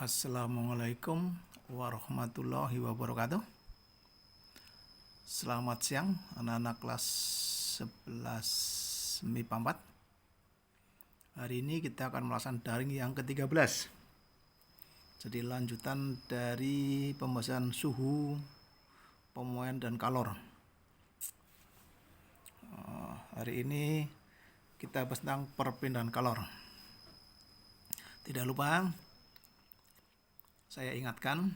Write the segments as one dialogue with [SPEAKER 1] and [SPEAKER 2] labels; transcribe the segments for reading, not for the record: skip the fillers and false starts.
[SPEAKER 1] Assalamualaikum warahmatullahi wabarakatuh. Selamat siang anak-anak kelas 11 MIPA 4. Hari ini kita akan melaksanakan daring yang ke-13. Jadi lanjutan dari pembahasan suhu, pemuaian dan kalor. Hari ini kita bahas tentang perpindahan kalor. Tidak lupa saya ingatkan,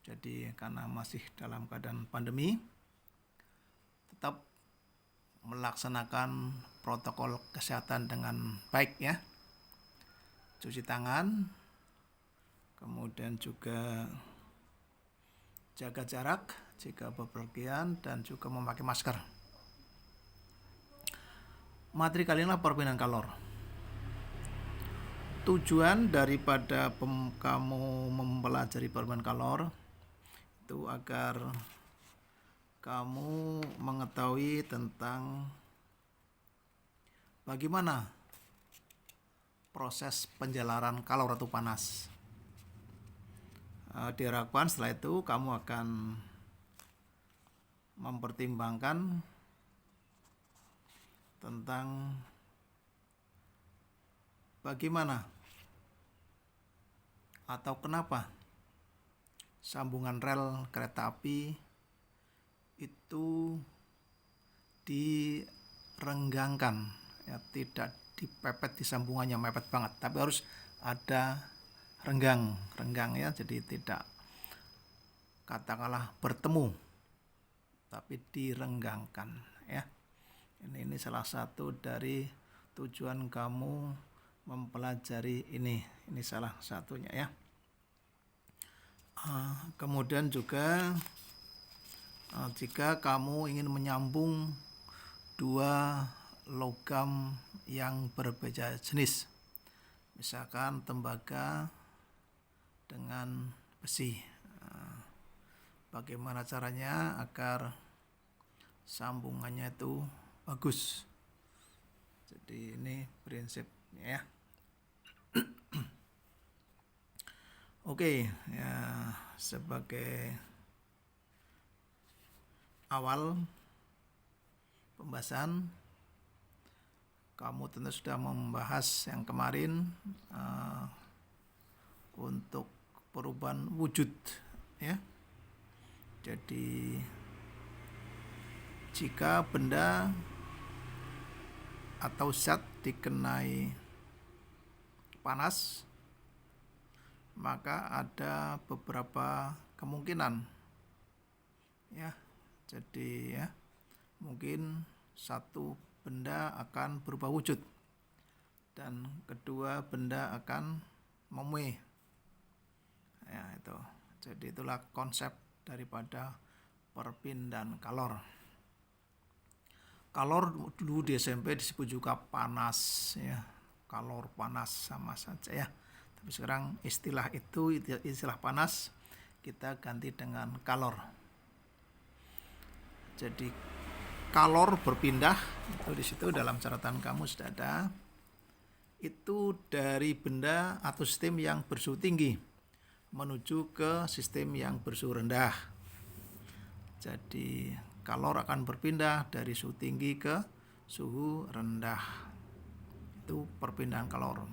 [SPEAKER 1] jadi karena masih dalam keadaan pandemi, tetap melaksanakan protokol kesehatan dengan baik ya. Cuci tangan, kemudian juga jaga jarak jika bepergian dan juga memakai masker. Materi kali ini adalah perpindahan kalor. Tujuan daripada kamu mempelajari perpindahan kalor itu agar kamu mengetahui tentang bagaimana proses penjalaran kalor atau panas. Diharapkan setelah itu kamu akan mempertimbangkan tentang bagaimana atau kenapa sambungan rel kereta api itu direnggangkan ya, tidak dipepet di sambungannya mepet banget, tapi harus ada renggang ya, jadi tidak katakanlah bertemu tapi direnggangkan ya. Ini salah satu dari tujuan kamu mempelajari ini salah satunya ya. Kemudian juga jika kamu ingin menyambung dua logam yang berbeda jenis, misalkan tembaga dengan besi, bagaimana caranya agar sambungannya itu bagus. Jadi ini prinsipnya ya. Oke, ya sebagai awal pembahasan, kamu tentu sudah membahas yang kemarin untuk perubahan wujud ya. Jadi jika benda atau zat dikenai panas, maka ada beberapa kemungkinan ya. Jadi ya, mungkin satu benda akan berubah wujud dan kedua benda akan memuai ya, itu. Jadi itulah konsep daripada perpindahan kalor. Kalor dulu di SMP disebut juga panas ya, kalor panas sama saja ya. Tapi sekarang istilah panas kita ganti dengan kalor. Jadi kalor berpindah itu di situ dalam catatan kamu sudah ada. Itu dari benda atau sistem yang bersuhu tinggi menuju ke sistem yang bersuhu rendah. Jadi kalor akan berpindah dari suhu tinggi ke suhu rendah. Itu perpindahan kalor.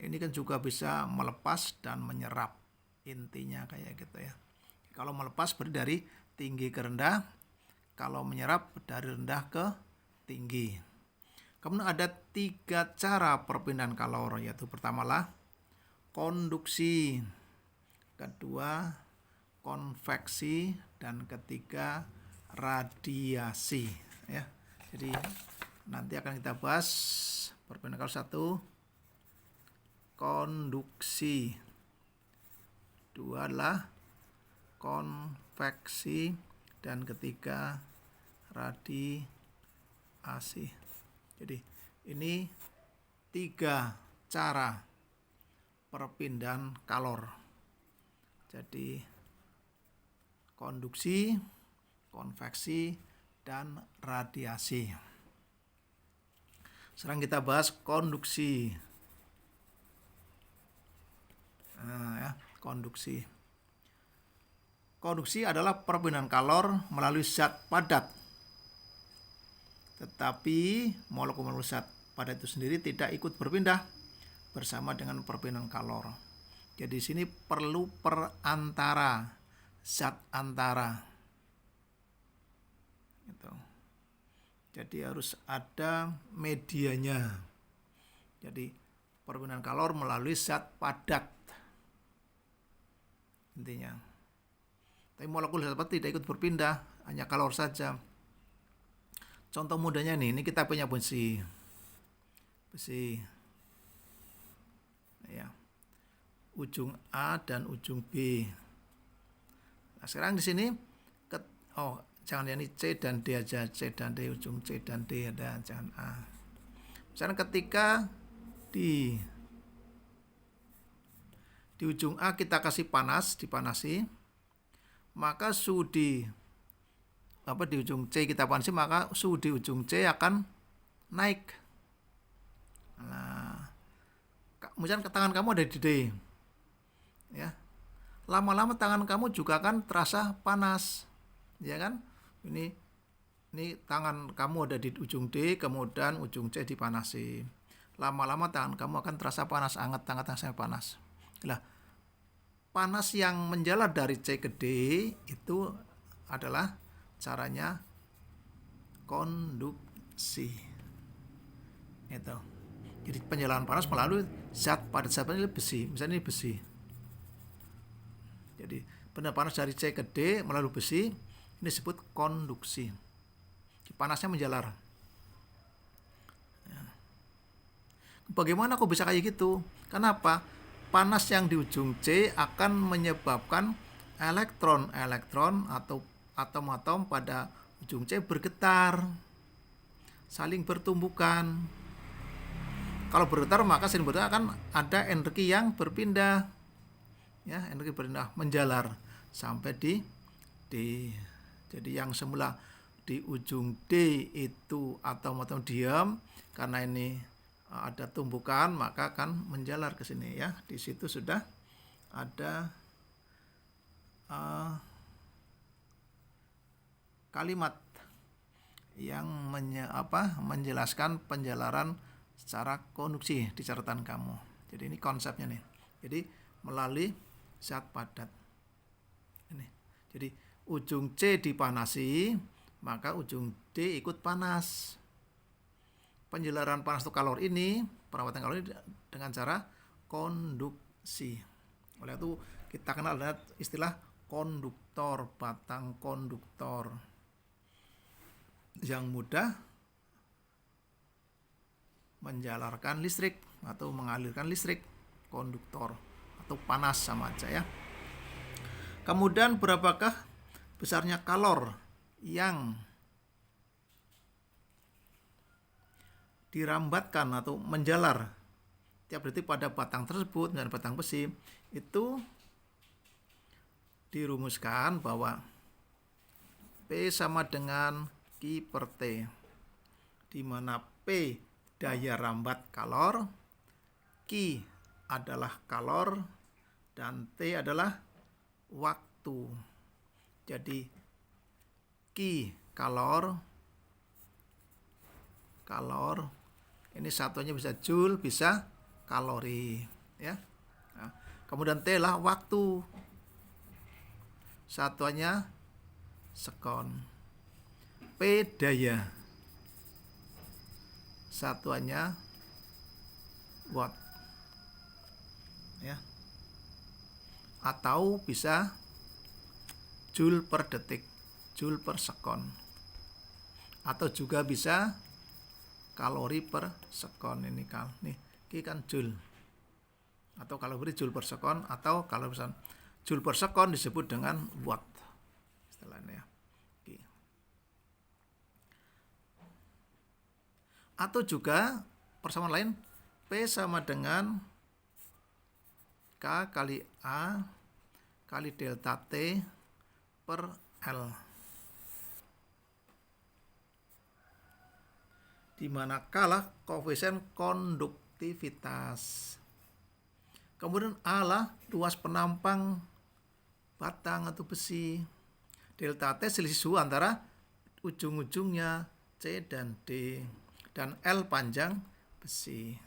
[SPEAKER 1] Ini kan juga bisa melepas dan menyerap, intinya kayak gitu ya. Kalau melepas berarti dari tinggi ke rendah, kalau menyerap dari rendah ke tinggi. Kemudian ada 3 cara perpindahan kalor, yaitu pertamalah konduksi, kedua konveksi, dan ketiga radiasi ya. Jadi nanti akan kita bahas perpindahan kalor 1 konduksi, 2 adalah konveksi, dan ketiga radiasi. Jadi ini 3 cara perpindahan kalor. Jadi konduksi, konveksi, dan radiasi. Sekarang kita bahas konduksi. konduksi. Konduksi adalah perpindahan kalor melalui zat padat. Tetapi molekul-molekul zat padat itu sendiri tidak ikut berpindah bersama dengan perpindahan kalor. Jadi di sini perlu perantara, zat antara. Gitu. Jadi harus ada medianya. Jadi perpindahan kalor melalui zat padat. Intinya. Tapi molekul zat padat tidak ikut berpindah, hanya kalor saja. Contoh mudahnya nih, ini kita punya besi. Ya. Ujung A dan ujung B. Nah, sekarang di sini jangan ini C dan D aja, C dan D, ujung C dan D ada, jangan A. Misalnya ketika di ujung A kita kasih panas, dipanasi, maka suhu di ujung C kita panasi, maka suhu di ujung C akan naik. Nah, misalnya tangan kamu ada di D, ya, lama-lama tangan kamu juga akan terasa panas, ya kan? Ini tangan kamu ada di ujung D, kemudian ujung C dipanasi. Lama-lama tangan kamu akan terasa panas, hangat sampai panas. Nah, panas yang menjalar dari C ke D itu adalah caranya konduksi. Itu. Jadi penjalanan panas melalui zat padat ini besi. Misalnya ini besi. Jadi penjalanan panas dari C ke D melalui besi ini disebut konduksi. Panasnya menjalar. Ya. Bagaimana kok bisa kayak gitu? Kenapa? Panas yang di ujung C akan menyebabkan elektron atau atom-atom pada ujung C bergetar, saling bertumbukan. Kalau bergetar maka saling bergetar akan ada energi yang berpindah, ya, energi berpindah menjalar sampai di D. Jadi yang semula di ujung D itu atom-atom diam, karena ini ada tumbukan maka akan menjalar ke sini, ya. Di situ sudah ada kalimat yang menjelaskan penjalaran secara konduksi di catatan kamu. Jadi ini konsepnya nih. Jadi melalui zat padat. Ini. Jadi ujung C dipanasi, maka ujung D ikut panas. Penjalaran panas atau kalor ini, perawatan kalor ini dengan cara konduksi. Oleh itu kita kenal dengan istilah konduktor, batang konduktor yang mudah menjalarkan listrik atau mengalirkan listrik, konduktor atau panas sama aja, ya. Kemudian berapakah besarnya kalor yang dirambatkan atau menjalar tiap detik pada batang tersebut, dan batang besi itu dirumuskan bahwa P sama dengan Q per T, di mana P daya rambat kalor, Q adalah kalor, dan T adalah waktu. Jadi Q kalor, ini satunya bisa joule, bisa kalori, ya. Nah, kemudian T lah waktu, satuannya sekon. P daya, satuannya watt, ya. Atau bisa joule per detik, joule per sekon, atau juga bisa kalori per sekon. Ini kan joule, atau kalori joule per sekon, atau kalau misalnya joule per sekon disebut dengan watt istilahnya. Oke. Atau juga persamaan lain, P sama dengan K kali A kali delta T per L, di mana K lah koefisien konduktivitas. Kemudian A lah luas penampang batang atau besi. Delta T selisih suhu antara ujung-ujungnya C dan D. Dan L panjang besi.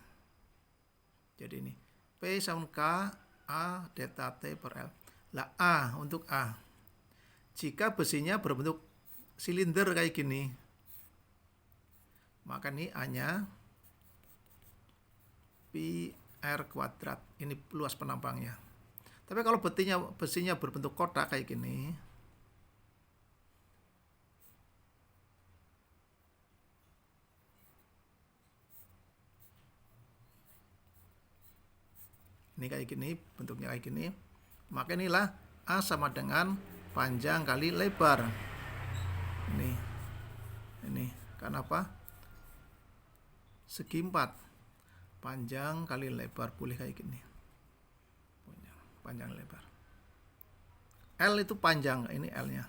[SPEAKER 1] Jadi ini P sama K A delta T per L. Lah A, untuk A, jika besinya berbentuk silinder kayak gini, maka ini A-nya pi R kuadrat. Ini luas penampangnya. Tapi kalau besinya berbentuk kotak kayak gini, ini kayak gini, bentuknya kayak gini, maka inilah A sama dengan panjang kali lebar. Ini karena apa? Segi 4, panjang kali lebar, boleh kayak gini, panjang lebar. L itu panjang, ini L-nya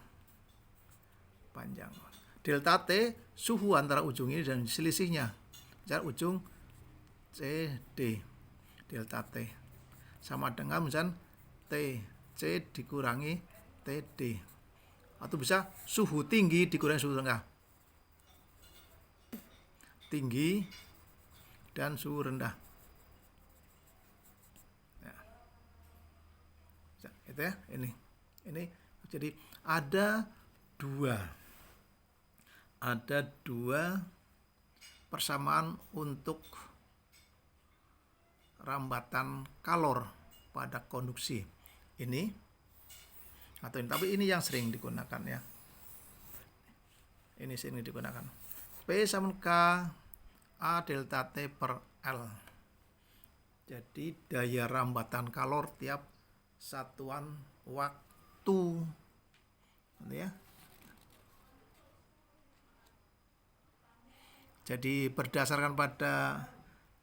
[SPEAKER 1] panjang. Delta T suhu antara ujung ini dan selisihnya, jarak ujung CD. Delta T sama dengan misalnya TC dikurangi TD, atau bisa suhu tinggi dikurangi suhu rendah, tinggi dan suhu rendah ya. Itu ya, ini jadi ada dua persamaan untuk rambatan kalor pada konduksi ini atau ini, tapi ini yang sering digunakan ya. Ini sering digunakan. P sama K A delta T per L. Jadi daya rambatan kalor tiap satuan waktu. Ya. Jadi berdasarkan pada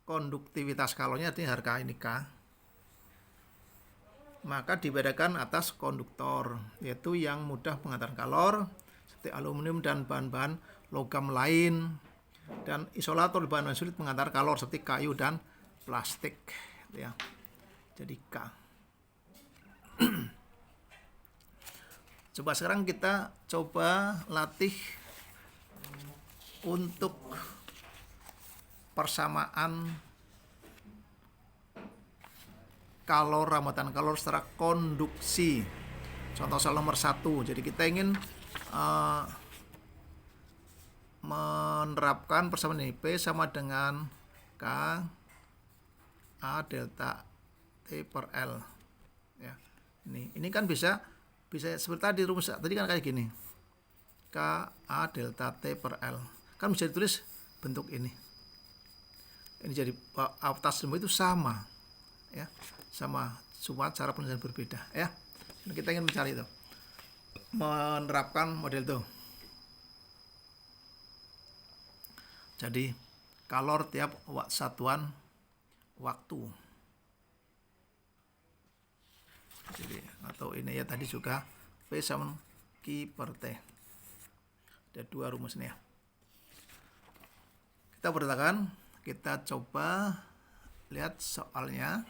[SPEAKER 1] konduktivitas kalornya, artinya harga ini K, maka dibedakan atas konduktor, yaitu yang mudah mengantar kalor seperti aluminium dan bahan-bahan logam lain, dan isolator bahan sulit mengantar kalor seperti kayu dan plastik ya. Jadi K. Coba sekarang kita coba latih untuk persamaan kalor, rambatan kalor secara konduksi. Contoh soal nomor 1. Jadi kita ingin menerapkan persamaan ini. P sama dengan K A delta T per L ya. Ini kan bisa seperti tadi rumus tadi kan kayak gini. K A delta T per L. Kan bisa ditulis bentuk ini. Ini jadi atas semua itu sama ya, sama, cuma cara penulisan berbeda ya. Kita ingin mencari itu, menerapkan model itu. Jadi kalor tiap satuan waktu. Jadi atau ini ya tadi juga P sama Q per T. Ada dua rumusnya. Kita bertakan. Kita coba lihat soalnya.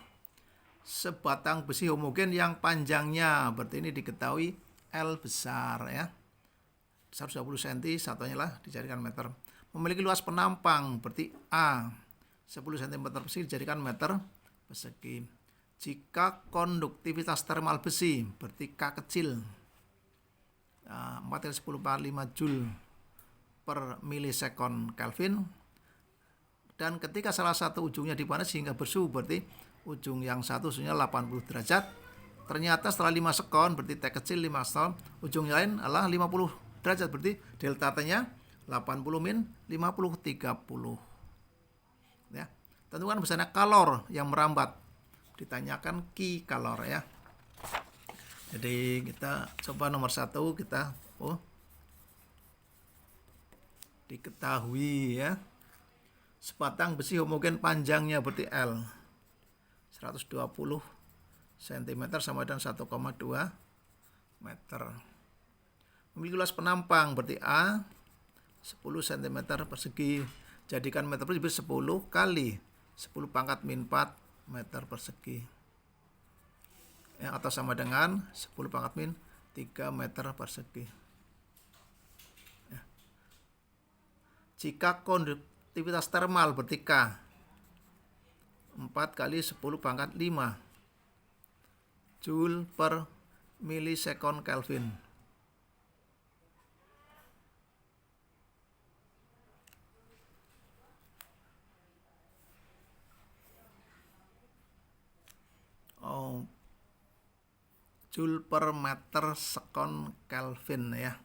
[SPEAKER 1] Sebatang besi homogen yang panjangnya, berarti ini diketahui L besar ya, 120 cm, satunya lah dijadikan meter. Memiliki luas penampang, berarti A 10 cm besi dijadikan meter persegi. Jika konduktivitas termal besi, berarti K kecil 4 × 10⁵ Joule per milisekon Kelvin. Dan ketika salah satu ujungnya dipanas sehingga bersuhu, berarti ujung yang satu suhunya 80 derajat. Ternyata setelah 5 sekon, berarti T kecil 5 sekon, ujung lain adalah 50 derajat, berarti delta T-nya 80 min 50 30. Ya. Tentukan besarnya kalor yang merambat. Ditanyakan Q kalor ya. Jadi kita coba nomor 1 kita diketahui ya. Sebatang besi homogen panjangnya berarti L 120 cm sama dengan 1,2 meter. Memiliki luas penampang berarti A 10 cm persegi. Jadikan meter persegi 10 kali 10⁻⁴ meter persegi. ya, atau sama dengan 10 pangkat min 3 meter persegi. Ya. Jika konduktivitas termal berarti K 4 kali 10 pangkat 5 Joule per milisekon Kelvin. Joule per meter sekon Kelvin ya.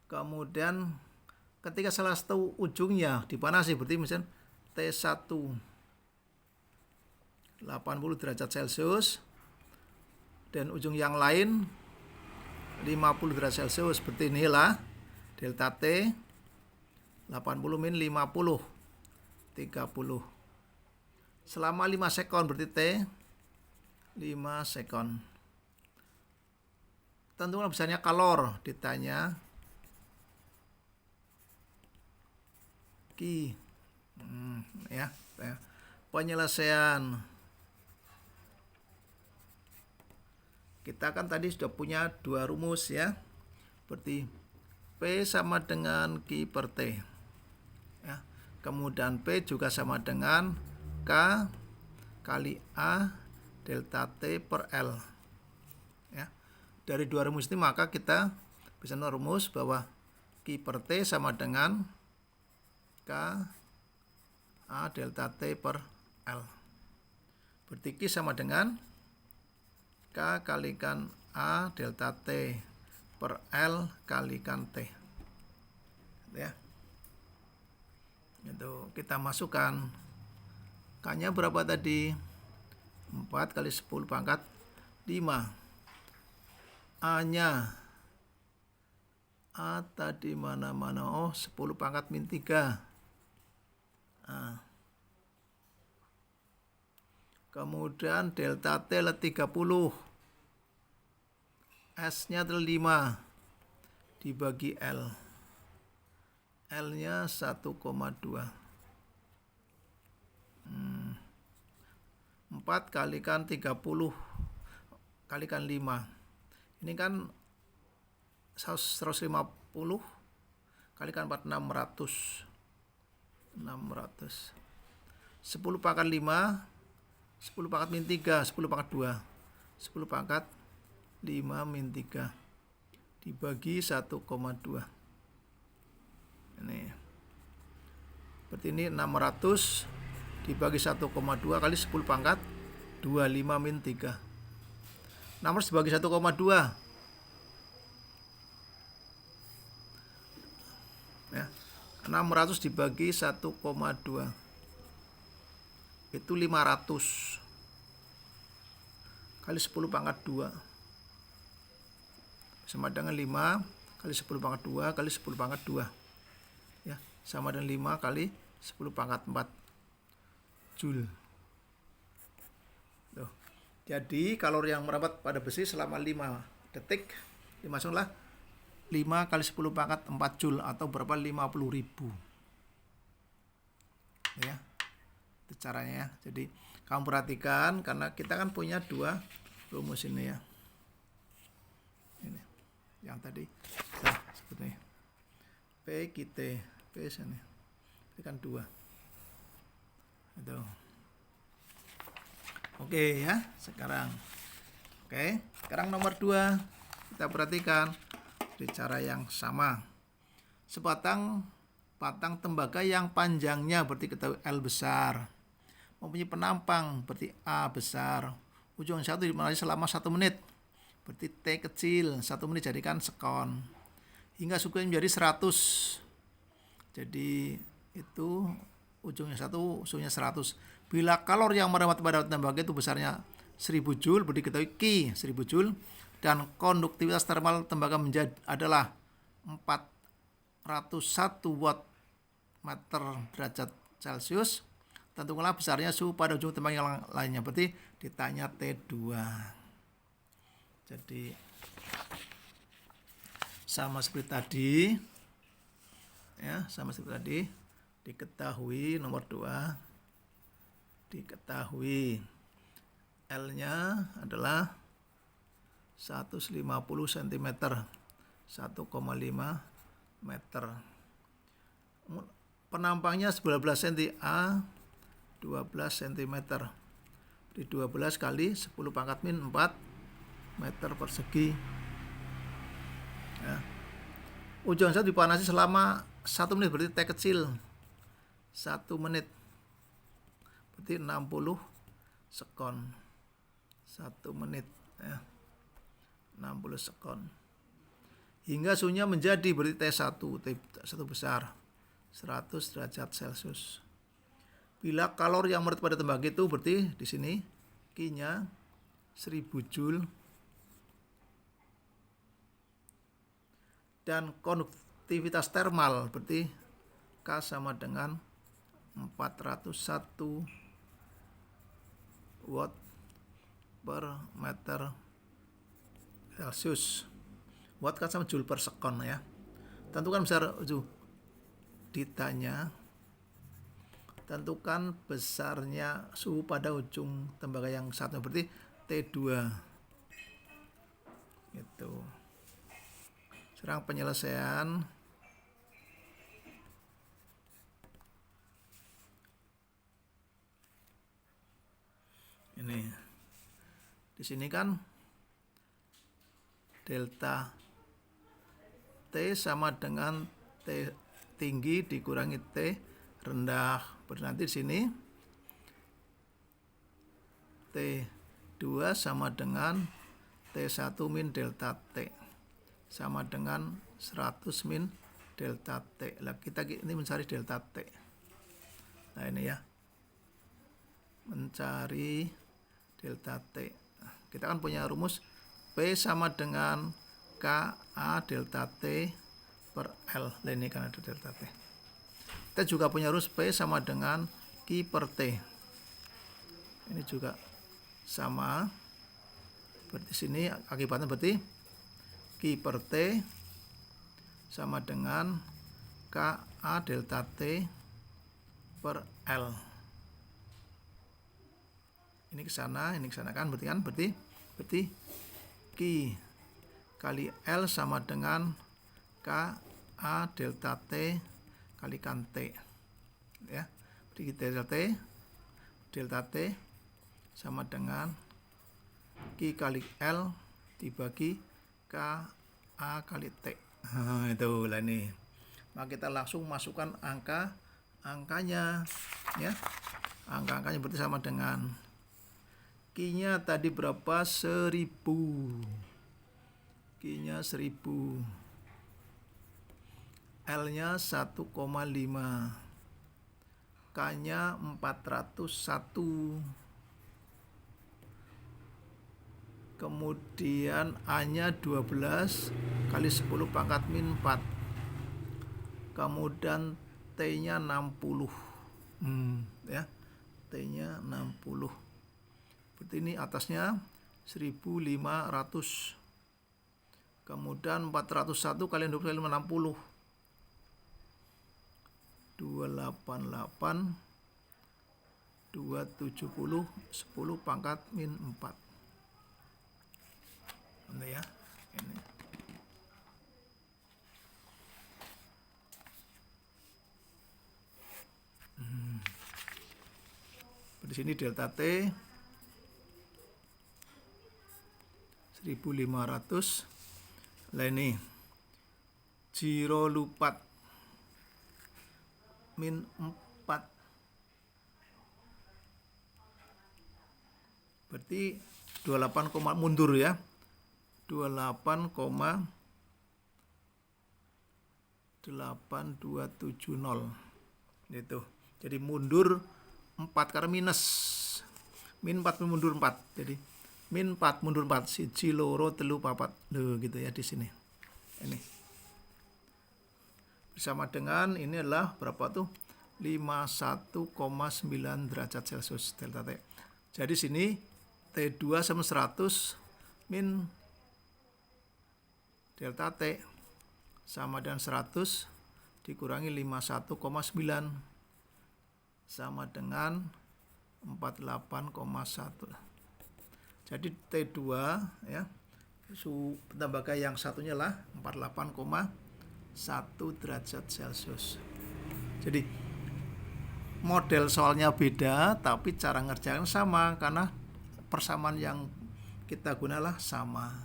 [SPEAKER 1] Kemudian ketika salah satu ujungnya dipanasi berarti misalnya T1 80 derajat Celcius dan ujung yang lain 50 derajat Celcius, berarti inilah delta T 80 min 50 30 selama 5 sekon, berarti T 5 sekon. Tentukan besarnya kalor, ditanya Ki. Ya, penyelesaian. Kita kan tadi sudah punya dua rumus ya. Berarti P sama dengan Q per T. Ya. Kemudian P juga sama dengan K kali A delta T per L. Ya. Dari dua rumus ini maka kita bisa merumus bahwa Q per T sama dengan K A delta T per L. Berarti Q sama dengan K kalikan A delta T per L kalikan T. Ya. Itu kita masukkan K-nya berapa tadi? 4 kali 10 pangkat 5. A-nya A tadi mana-mana? Oh, 10 pangkat min 3. Nah. Kemudian delta T adalah 30. S-nya adalah 5 dibagi L. L-nya 1,2. 4 kalikan 30 kalikan 5. Ini kan 150 kalikan 4 600. 10 pangkat 5 10 pangkat min 3 10 pangkat 2 10 pangkat 5 min 3 dibagi 1,2. Ini berarti ini 600 dibagi 1,2 kali 10 pangkat 25 min 3. 600 dibagi 1,2 ya, 600 dibagi 1,2 itu 500 kali 10 pangkat 2 sama dengan 5 kali 10 pangkat 2 kali 10 pangkat 2 ya, sama dengan 5 kali 10 pangkat 4 Joule. Tuh. Jadi kalori yang merambat pada besi selama 5 detik dimasuklah 5 kali 10 pangkat 4 Joule atau berapa? 50.000 ya. Itu caranya ya. Jadi kamu perhatikan karena kita kan punya dua rumus ini ya. Ini yang tadi sebetulnya P kita P sini. Ini kan 2. Itu. Oke ya, sekarang. Oke, sekarang nomor 2. Kita perhatikan di cara yang sama. Sebatang batang tembaga yang panjangnya berarti ketahui L besar, mempunyai penampang berarti A besar, ujung satu dimanasi selama 1 menit berarti T kecil, 1 menit jadikan sekon hingga sukunya menjadi 100. Jadi itu ujungnya 1, suhunya 100. Bila kalor yang merambat pada tembaga itu besarnya 1000 Joule berarti ketahui Q 1000 Joule dan konduktivitas termal tembaga menjadi adalah 401 watt meter derajat Celcius. Tentukanlah besarnya suhu pada ujung tembaga yang lainnya. Berarti ditanya T2. Jadi sama seperti tadi. Ya, sama seperti tadi. Diketahui nomor 2. Diketahui L-nya adalah 150 cm, 1,5 meter. Penampangnya 12 cm, A 12 cm. Di 12 kali 10 pangkat min 4 meter persegi. Ya. Ujung satu dipanasi selama 1 menit, berarti T kecil 1 menit, berarti 60 sekon. 1 menit ya, 60 sekon. Hingga suhunya menjadi, berarti T1 besar 100 derajat Celcius. Bila kalori yang meredup pada tembakau itu, berarti di sini Q-nya 1000 Joule dan konduktivitas termal, berarti K sama dengan 401 watt per meter Celcius. Watt kan sama Joule per sekon ya. Tentukan besar ditanya, tentukan besarnya suhu pada ujung tembaga yang satu, berarti T2 gitu. Sekarang penyelesaian. Ini di sini kan delta T sama dengan T tinggi dikurangi T rendah. Berarti nanti di sini T2 sama dengan T1 min delta T sama dengan 100 min delta T. Lah kita ini mencari delta T. Nah ini ya, mencari delta T. Kita kan punya rumus P sama dengan KA delta T per L. Nah, ini kan ada delta T. Kita juga punya rumus P sama dengan Q per T. Ini juga sama. Berarti sini akibatnya berarti Q per T sama dengan KA delta T per L. Ini ke sana kan, berarti Q kali L sama dengan KA delta T kalikan T ya. Berarti delta T sama dengan Q kali L dibagi KA kali T. Nah, itu lah ini. Maka kita langsung masukkan angkanya ya. Angka-angkanya berarti sama dengan Q-nya tadi berapa? 1000. Q-nya 1000. L-nya 1,5. K-nya 401. Kemudian A-nya 12 kali 10 pangkat min 4. Kemudian T-nya 60. Ya. T-nya 60. Berarti ini atasnya 1500. Kemudian 401 kali 20 kali 60. 288 270 10 pangkat min 4. Ini ya. Ini. Di sini delta T 1500. Lah ini Jiro lupat min 4. Berarti 28, mundur ya. 28,8270 gitu. Jadi mundur 4 karena minus. Min 4 mundur 4. Jadi min 4 mundur 4, siji loro telu papat gitu ya di sini. Ini bersama dengan ini adalah berapa tuh? 51,9 derajat Celcius delta T. Jadi sini T2 sama 100 min delta T sama dengan 100 dikurangi 51,9 sama dengan 48,1. Jadi T2 ya, suhu tembaga yang satunya lah 48,1 derajat Celcius. Jadi model soalnya beda tapi cara ngerjakan sama karena persamaan yang kita gunalah sama.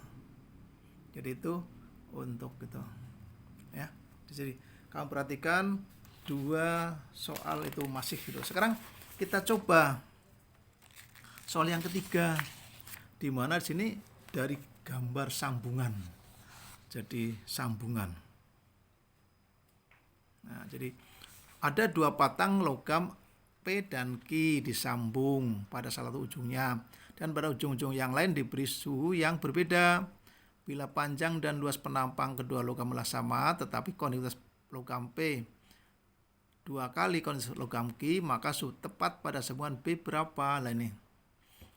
[SPEAKER 1] Jadi itu untuk gitu ya. Jadi kamu perhatikan dua soal itu masih gitu. Sekarang kita coba soal yang ketiga, di mana di sini dari gambar sambungan. Jadi sambungan. Nah, jadi ada dua batang logam P dan Q disambung pada salah satu ujungnya, dan pada ujung-ujung yang lain diberi suhu yang berbeda. Bila panjang dan luas penampang kedua logam sama, tetapi konduktivitas logam P 2 kali konduktivitas logam Q, maka suhu tepat pada sambungan B berapa? Nah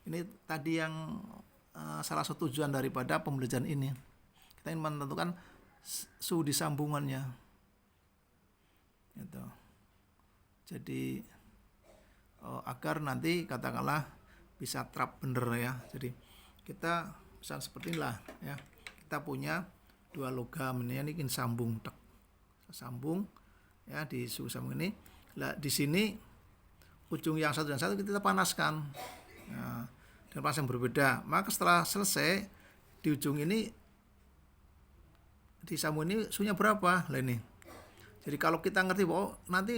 [SPEAKER 1] ini tadi yang salah satu tujuan daripada pembelajaran ini. Kita ingin menentukan suhu di sambungannya. Gitu. Jadi agar nanti katakanlah bisa terap bener ya. Jadi kita misal seperti inilah ya. Kita punya dua logam ini ingin sambung, sambung ya di suhu sambung ini. Nah, di sini ujung yang satu dan satu kita panaskan. Nah, dengan panas yang berbeda. Maka setelah selesai di ujung ini di sambung ini suhunya berapa? Lah ini. Jadi kalau kita ngerti bahwa nanti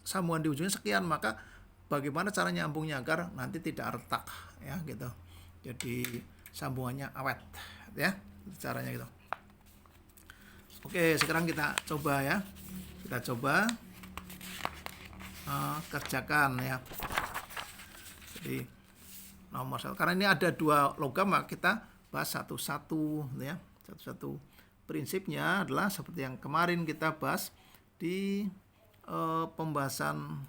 [SPEAKER 1] sambungan di ujungnya sekian, maka bagaimana cara nyambungnya agar nanti tidak retak ya gitu. Jadi sambungannya awet ya, caranya gitu. Oke, sekarang kita coba ya. Kita coba kerjakan ya. Jadi nomor 1, karena ini ada dua logam, maka kita bahas satu-satu ya. Satu-satu. Prinsipnya adalah seperti yang kemarin kita bahas di pembahasan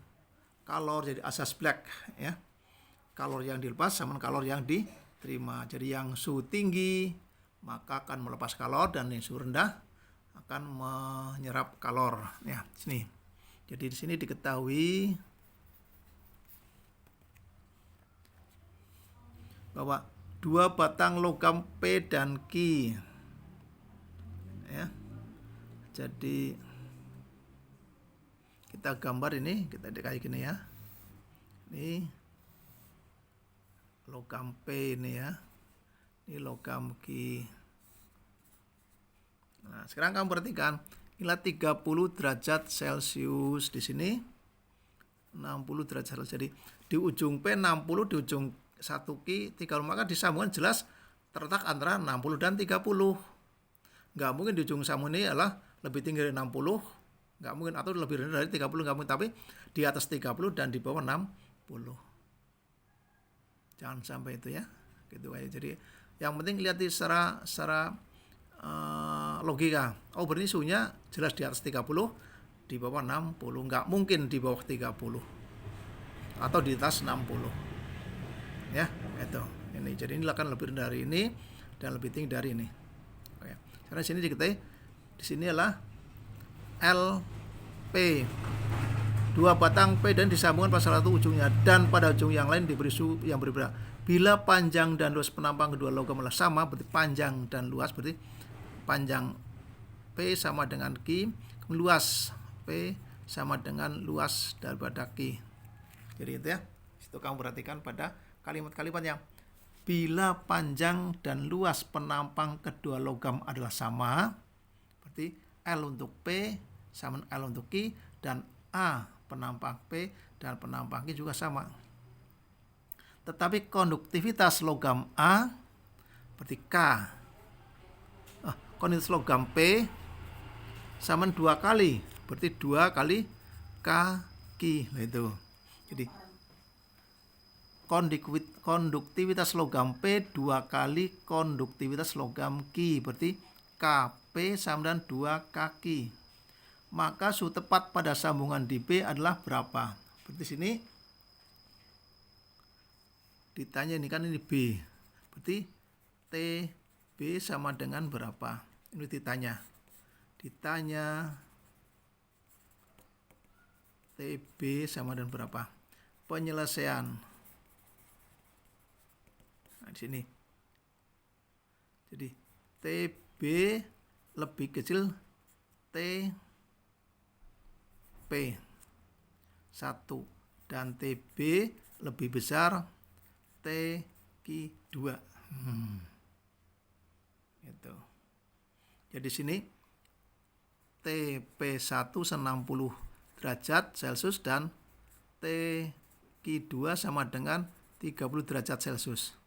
[SPEAKER 1] kalor, jadi asas Black ya. Kalor yang dilepas sama kalor yang diterima. Jadi yang suhu tinggi maka akan melepas kalor, dan yang suhu rendah akan menyerap kalor ya. Sini. Jadi di sini diketahui bahwa dua batang logam P dan Q ya. Jadi kita gambar ini, kita kayak gini ya. Ini logam P ini ya. Ini logam Q. Nah, sekarang kamu perhatikan, inilah 30 derajat Celcius di sini. 60 derajat Celcius. Jadi di ujung P 60, di ujung 1 Q 30, maka di sambungan jelas terletak antara 60 dan 30. Nggak mungkin di ujung sambungan ini adalah lebih tinggi dari 60, nggak mungkin, atau lebih rendah dari 30, nggak mungkin, tapi di atas 30 dan di bawah 60. Jangan sampai itu ya. Gitu aja. Jadi yang penting lihat secara logika. Oh, berarti suhunya jelas di atas 30, di bawah 60. Nggak mungkin di bawah 30 atau di atas 60. Ya, itu. Ini. Jadi ini akan lebih rendah dari ini dan lebih tinggi dari ini. Oke. Karena sini diketahui di sini adalah LP. Dua batang P dan disambungkan pada salah satu ujungnya, dan pada ujung yang lain diberi suhu yang berbeda. Bila panjang dan luas penampang kedua logam adalah sama, berarti panjang dan luas, berarti panjang P sama dengan Q, luas P sama dengan luas daripada Q. Jadi itu ya. Itu kamu perhatikan pada kalimat-kalimat yang bila panjang dan luas penampang kedua logam adalah sama, berarti L untuk P sama L untuk Q, dan A penampang P dan penampang Q juga sama. Tetapi konduktivitas logam A berarti K. Konduktivitas logam P sama 2 kali, berarti 2 kali K Q. Nah itu. Jadi konduktivitas logam P 2 kali konduktivitas logam Q, berarti Kp sama dengan 2 kaki. Maka suhu tepat pada sambungan di B adalah berapa? Berarti sini ditanya, ini kan ini B. Berarti TB sama dengan berapa? Ini ditanya. TB sama dengan berapa? Penyelesaian. Nah, di sini. Jadi TB lebih kecil TP 1 dan TB lebih besar TQ2. Gitu. Jadi sini TP1 60 derajat Celcius dan TQ2 sama dengan 30 derajat Celcius.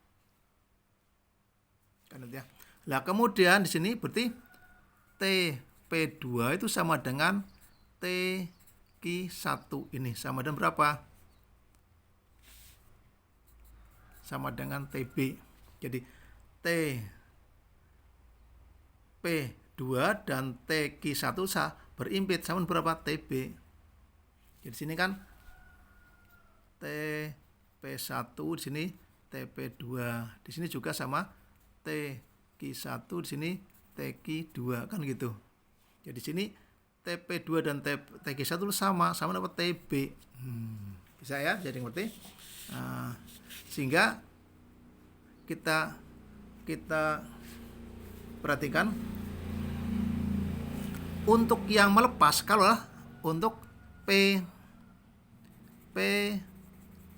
[SPEAKER 1] Kan ya. Nah, kemudian di sini berarti TP2 itu sama dengan TQ1 ini sama dengan berapa? Sama dengan TB. Jadi TP2 dan TQ1 berimpit sama berapa? TB. Jadi sini kan TP1 di sini TP2. Di sini juga sama TQ1, di sini TQ2 kan gitu. Jadi di sini TP2 dan TQ1 sama dapat TB. Bisa ya, jadi ngerti. Nah, sehingga kita perhatikan untuk yang melepas, kalau untuk P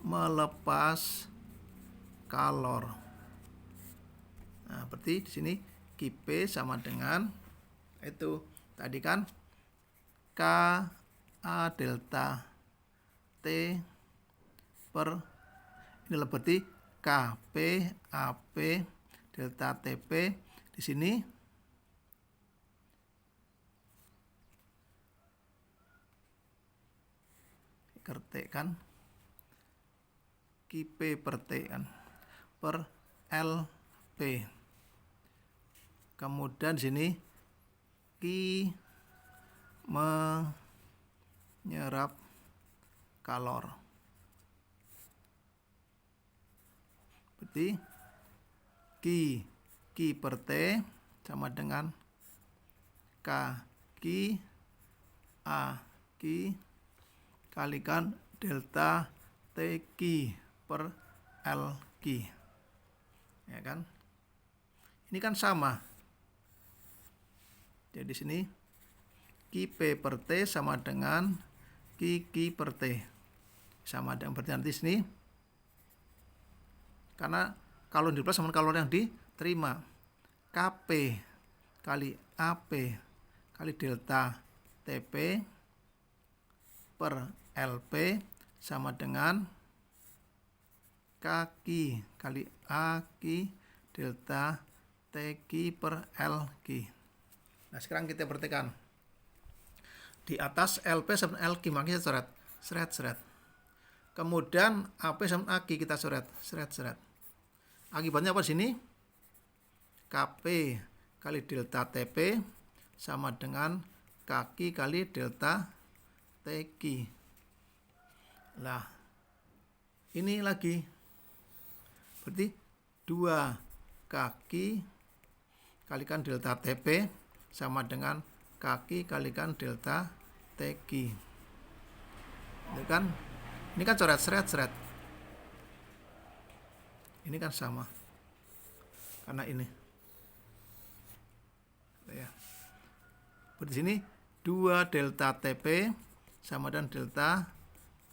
[SPEAKER 1] melepas kalor. Nah, berarti di sini QP sama dengan itu tadi kan KA delta T per ini berarti KP AP delta TP di sini T kan QP per T kan per LP. Kemudian di sini Q menyerap kalor. Berarti Q per T sama dengan K Q A Q kalikan delta TQ per LQ. Ya kan? Ini kan sama. Jadi sini QP per T sama dengan QQ per T. Sama dengan berarti nanti sini karena kalor yang dilepas sama kalor yang diterima. KP kali AP kali delta TP per LP sama dengan KQ kali AQ delta TQ per LQ. Nah, sekarang kita perhatikan. Di atas LP sama LQ makanya seret. Kemudian AP sama AQ kita seret. Akibatnya apa di sini? KP kali delta TP sama dengan KQ kali delta TQ. Nah, ini lagi. Berarti 2 kaki kalikan delta TP sama dengan kaki kalikan delta TQ. Ini kan seret. Ini kan sama. Karena ini. Ya. Berarti sini 2 delta TP sama dengan delta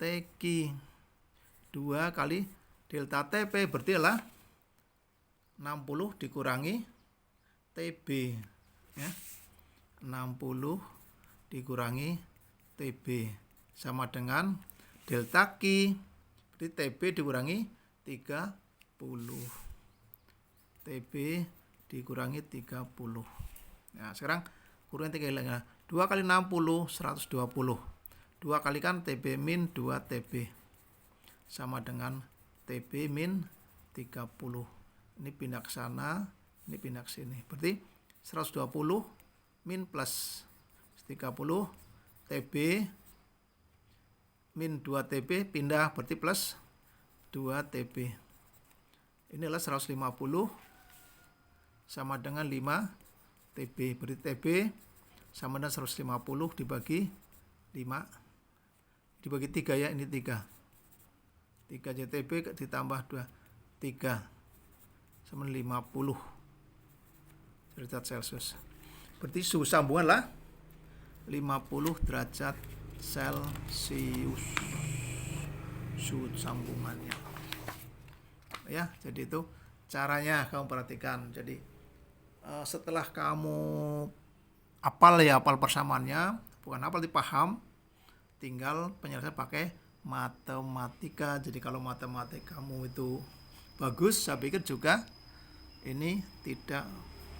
[SPEAKER 1] TQ. 2 kali delta TP berarti adalah 60 dikurangi TB ya. 60 dikurangi TB sama dengan delta Q. Berarti TB dikurangi 30. TB dikurangi 30. Nah, sekarang kurangi 3 lagi. 2 kali 60 120. 2 kalikan TB min 2 TB sama dengan TB min 30. Ini pindah ke sana, ini pindah ke sini. Berarti 120 min plus 30 TB min 2 TB pindah berarti plus 2 TB. Ini adalah 150 sama dengan 5 TB. Berarti TB sama dengan 150 dibagi 5 dibagi 3 ya, ini 3 JTB ditambah 2 3 sama 50 derajat Celcius. Berarti suhu sambungan lah 50 derajat Celcius suhu sambungannya. Ya, jadi itu caranya kamu perhatikan. Jadi setelah kamu hafal persamaannya, bukan hafal dipaham, tinggal penyelesaian pakai matematika. Jadi kalau matematika kamu itu bagus, saya pikir juga ini tidak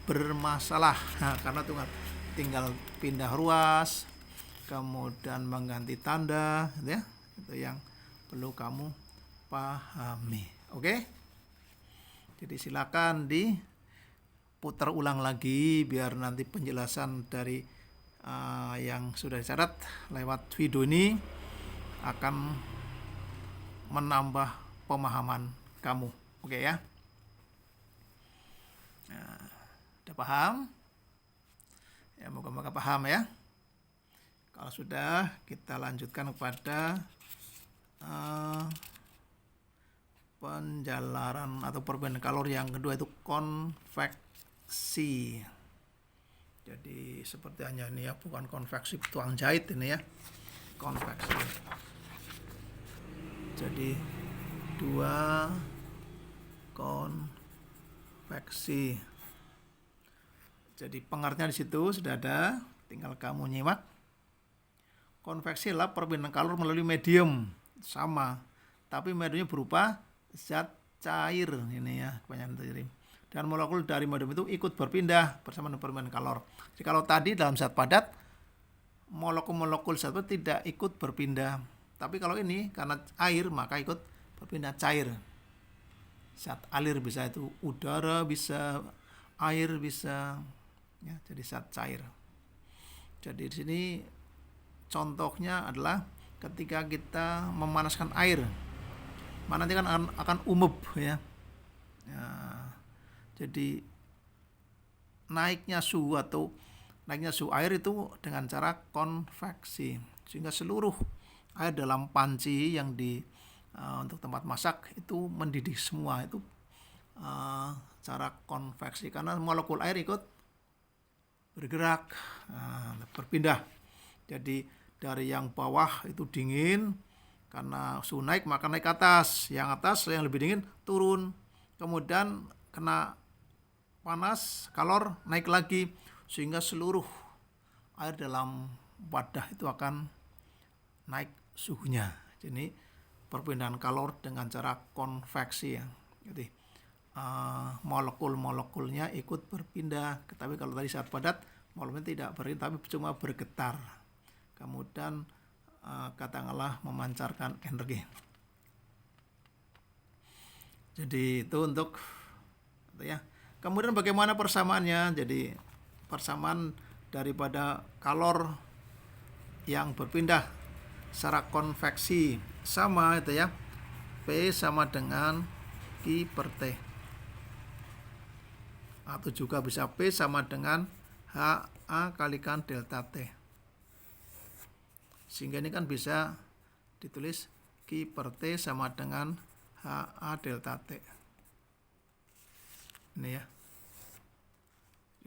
[SPEAKER 1] bermasalah. Nah, karena tinggal pindah ruas, kemudian mengganti tanda, gitu ya. Itu yang perlu kamu pahami. Oke? Jadi silakan diputar ulang lagi biar nanti penjelasan dari yang sudah dicatat lewat video ini akan menambah pemahaman kamu. Oke ya? Nah, udah paham? Ya, moga-moga paham ya. Kalau sudah, kita lanjutkan kepada penjalaran atau perbandingan kalori yang kedua, itu konveksi. Jadi seperti hanya ini ya, bukan konveksi tuang jahit ini ya, konveksi. Jadi dua konveksi. Jadi pengertian di situ sudah ada, tinggal kamu nyimak. Konveksi adalah perbandingan kalori melalui medium sama, tapi mediumnya berupa zat cair ini ya, kebanyakan terjadi. Dan molekul dari medium itu ikut berpindah bersama dengan perbandingan kalor. Jadi kalau tadi dalam zat padat, molekul-molekul zat padat tidak ikut berpindah. Tapi kalau ini karena air maka ikut berpindah cair. Zat alir bisa itu udara, bisa air, bisa ya, jadi zat cair. Jadi di sini contohnya adalah ketika kita memanaskan air, nanti kan akan umeb ya. Jadi naiknya suhu air itu dengan cara konveksi, sehingga seluruh air dalam panci yang untuk tempat masak itu mendidih semua. Itu cara konveksi, karena molekul air ikut bergerak, berpindah. Jadi dari yang bawah itu dingin, karena suhu naik maka naik ke atas, yang atas yang lebih dingin turun, kemudian kena panas, kalor, naik lagi, sehingga seluruh air dalam wadah itu akan naik suhunya. Jadi perpindahan kalor dengan cara konveksi ya. Jadi molekul-molekulnya ikut berpindah. Tapi kalau tadi saat padat, molekulnya tidak berpindah, tapi cuma bergetar. Kemudian katakanlah memancarkan energi. Jadi itu untuk ya. Kemudian bagaimana persamaannya? Jadi persamaan daripada kalor yang berpindah secara konveksi sama itu ya, P sama dengan Q per T, atau juga bisa P sama dengan HA kalikan delta T. Sehingga ini kan bisa ditulis Q per T sama dengan HA delta T. Ini ya.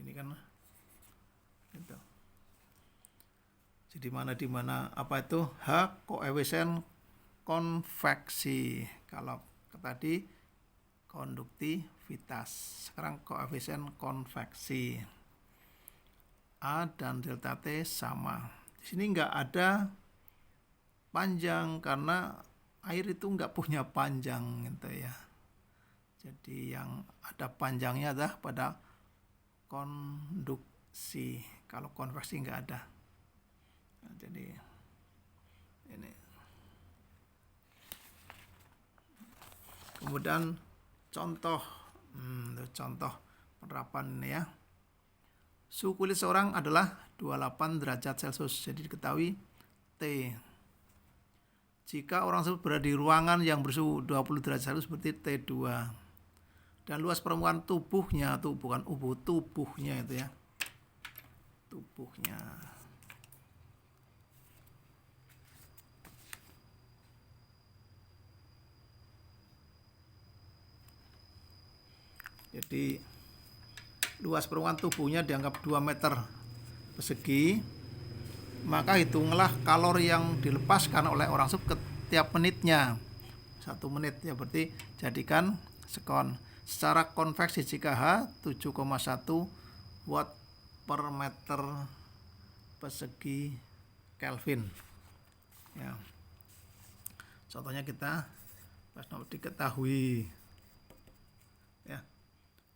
[SPEAKER 1] Ini kan gitu. Jadi di mana apa itu H koefisien konveksi. Kalau tadi konduktivitas, sekarang koefisien konveksi. A dan delta T sama. Di sini nggak ada panjang karena air itu nggak punya panjang gitu ya. Jadi yang ada panjangnya adalah pada konduksi. Kalau konveksi nggak ada. Nah, jadi ini. Kemudian contoh penerapan ini ya. Suhu kulit seorang adalah 28 derajat Celcius. Jadi diketahui T. Jika orang tersebut berada di ruangan yang bersuhu 20 derajat Celcius seperti T2. Dan luas permukaan tubuhnya, tuh bukan tubuhnya itu ya. Tubuhnya. Jadi luas permukaan tubuhnya dianggap 2 meter persegi, maka hitunglah kalori yang dilepaskan oleh orang tersebut setiap menitnya. 1 menit ya, berarti jadikan sekon. Secara konveksi jika H 7,1 watt per meter persegi Kelvin. Ya. Contohnya kita pas nomor diketahui. Ya.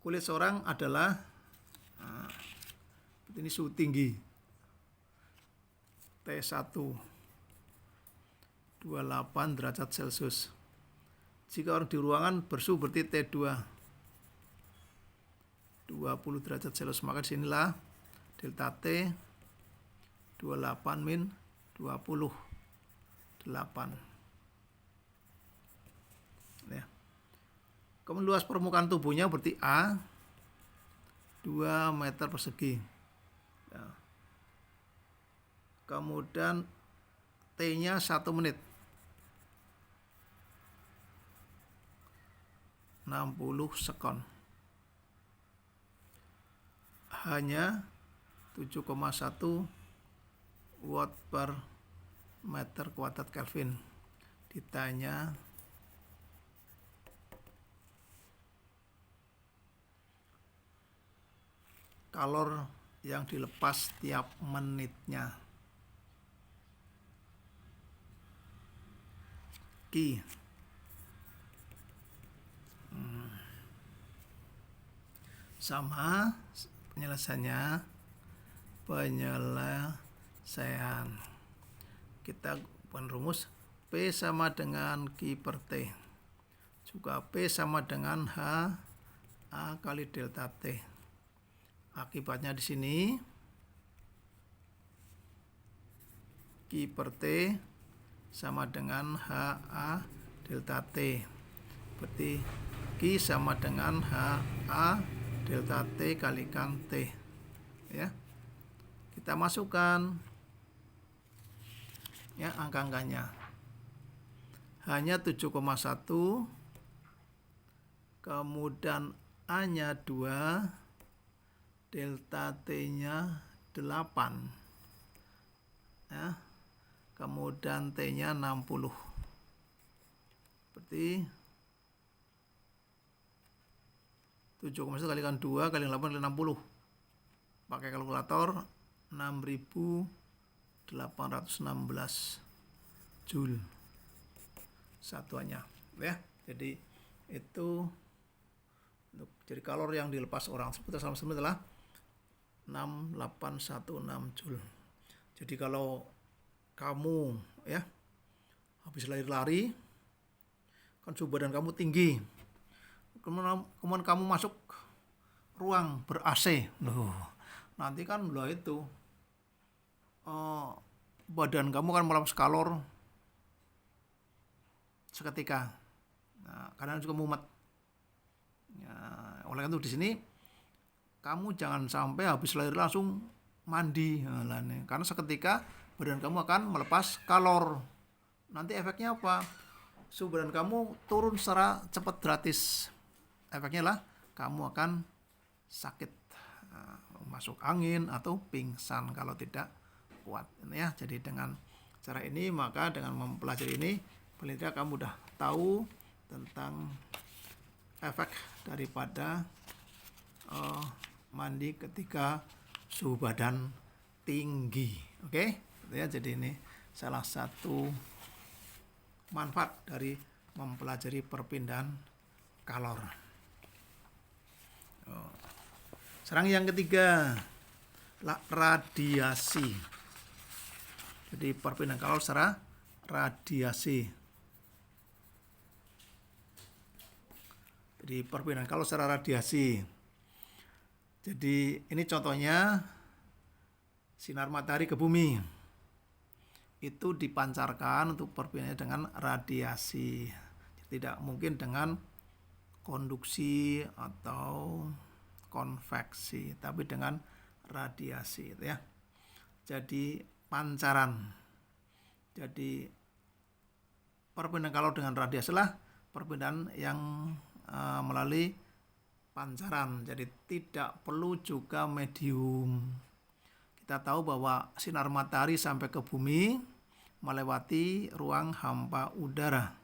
[SPEAKER 1] Kulit seorang adalah ini suhu tinggi T1 28 derajat Celcius. Jika orang di ruangan bersuhu berarti T2 20 derajat Celcius, maka disinilah delta T 28 min 28. Ya. Kemudian luas permukaan tubuhnya berarti A 2 meter persegi. Ya. Kemudian T-nya 1 menit 60 sekon. Hanya 7,1 watt per meter kuadrat Kelvin. Ditanya kalor yang dilepas tiap menitnya. Ki. Sama penyelesaiannya. Kita buat rumus P sama dengan Q per T, juga P sama dengan H A kali delta T. Akibatnya di sini Q per T sama dengan H A delta T, berarti Q sama dengan H A delta T kalikan T. Ya, kita masukkan ya angka-angkanya. Hanya 7,1, kemudian A-nya 2, delta T-nya 8, ya, kemudian T-nya 60. Berarti 7,1 kalikan 2 kali 8 kali 60. Pakai kalkulator 6.816 Joule satuannya, ya. Jadi itu untuk jadi kalori yang dilepas orang tersebut selama seminggu adalah 6816 Joule. Jadi kalau kamu ya habis lari-lari kan suhu badan kamu tinggi, kemudian kamu masuk ruang ber-AC, nanti kan itu badan kamu kan melepas kalor seketika. Nah, karena juga mumet. Ya, oleh itu di sini kamu jangan sampai habis lahir langsung mandi, karena seketika badan kamu akan melepas kalor. Nanti efeknya apa? Suhu badan kamu turun secara cepat gratis. Efeknya lah kamu akan sakit, masuk angin atau pingsan kalau tidak kuat, ya. Jadi dengan cara ini, maka dengan mempelajari ini paling tidak kamu udah tahu tentang efek daripada mandi ketika suhu badan tinggi. Oke, ya. Jadi ini salah satu manfaat dari mempelajari perpindahan kalor. Sekarang yang ketiga, radiasi. Jadi perpindahan kalor secara radiasi. Jadi perpindahan kalor secara radiasi. Jadi ini contohnya sinar matahari ke bumi. Itu dipancarkan untuk perpindahannya dengan radiasi. Tidak mungkin dengan konduksi atau konveksi, tapi dengan radiasi, ya. Jadi pancaran. Jadi perpindahan kalor dengan radiasi lah perpindahan yang melalui pancaran. Jadi tidak perlu juga medium. Kita tahu bahwa sinar matahari sampai ke bumi melewati ruang hampa udara.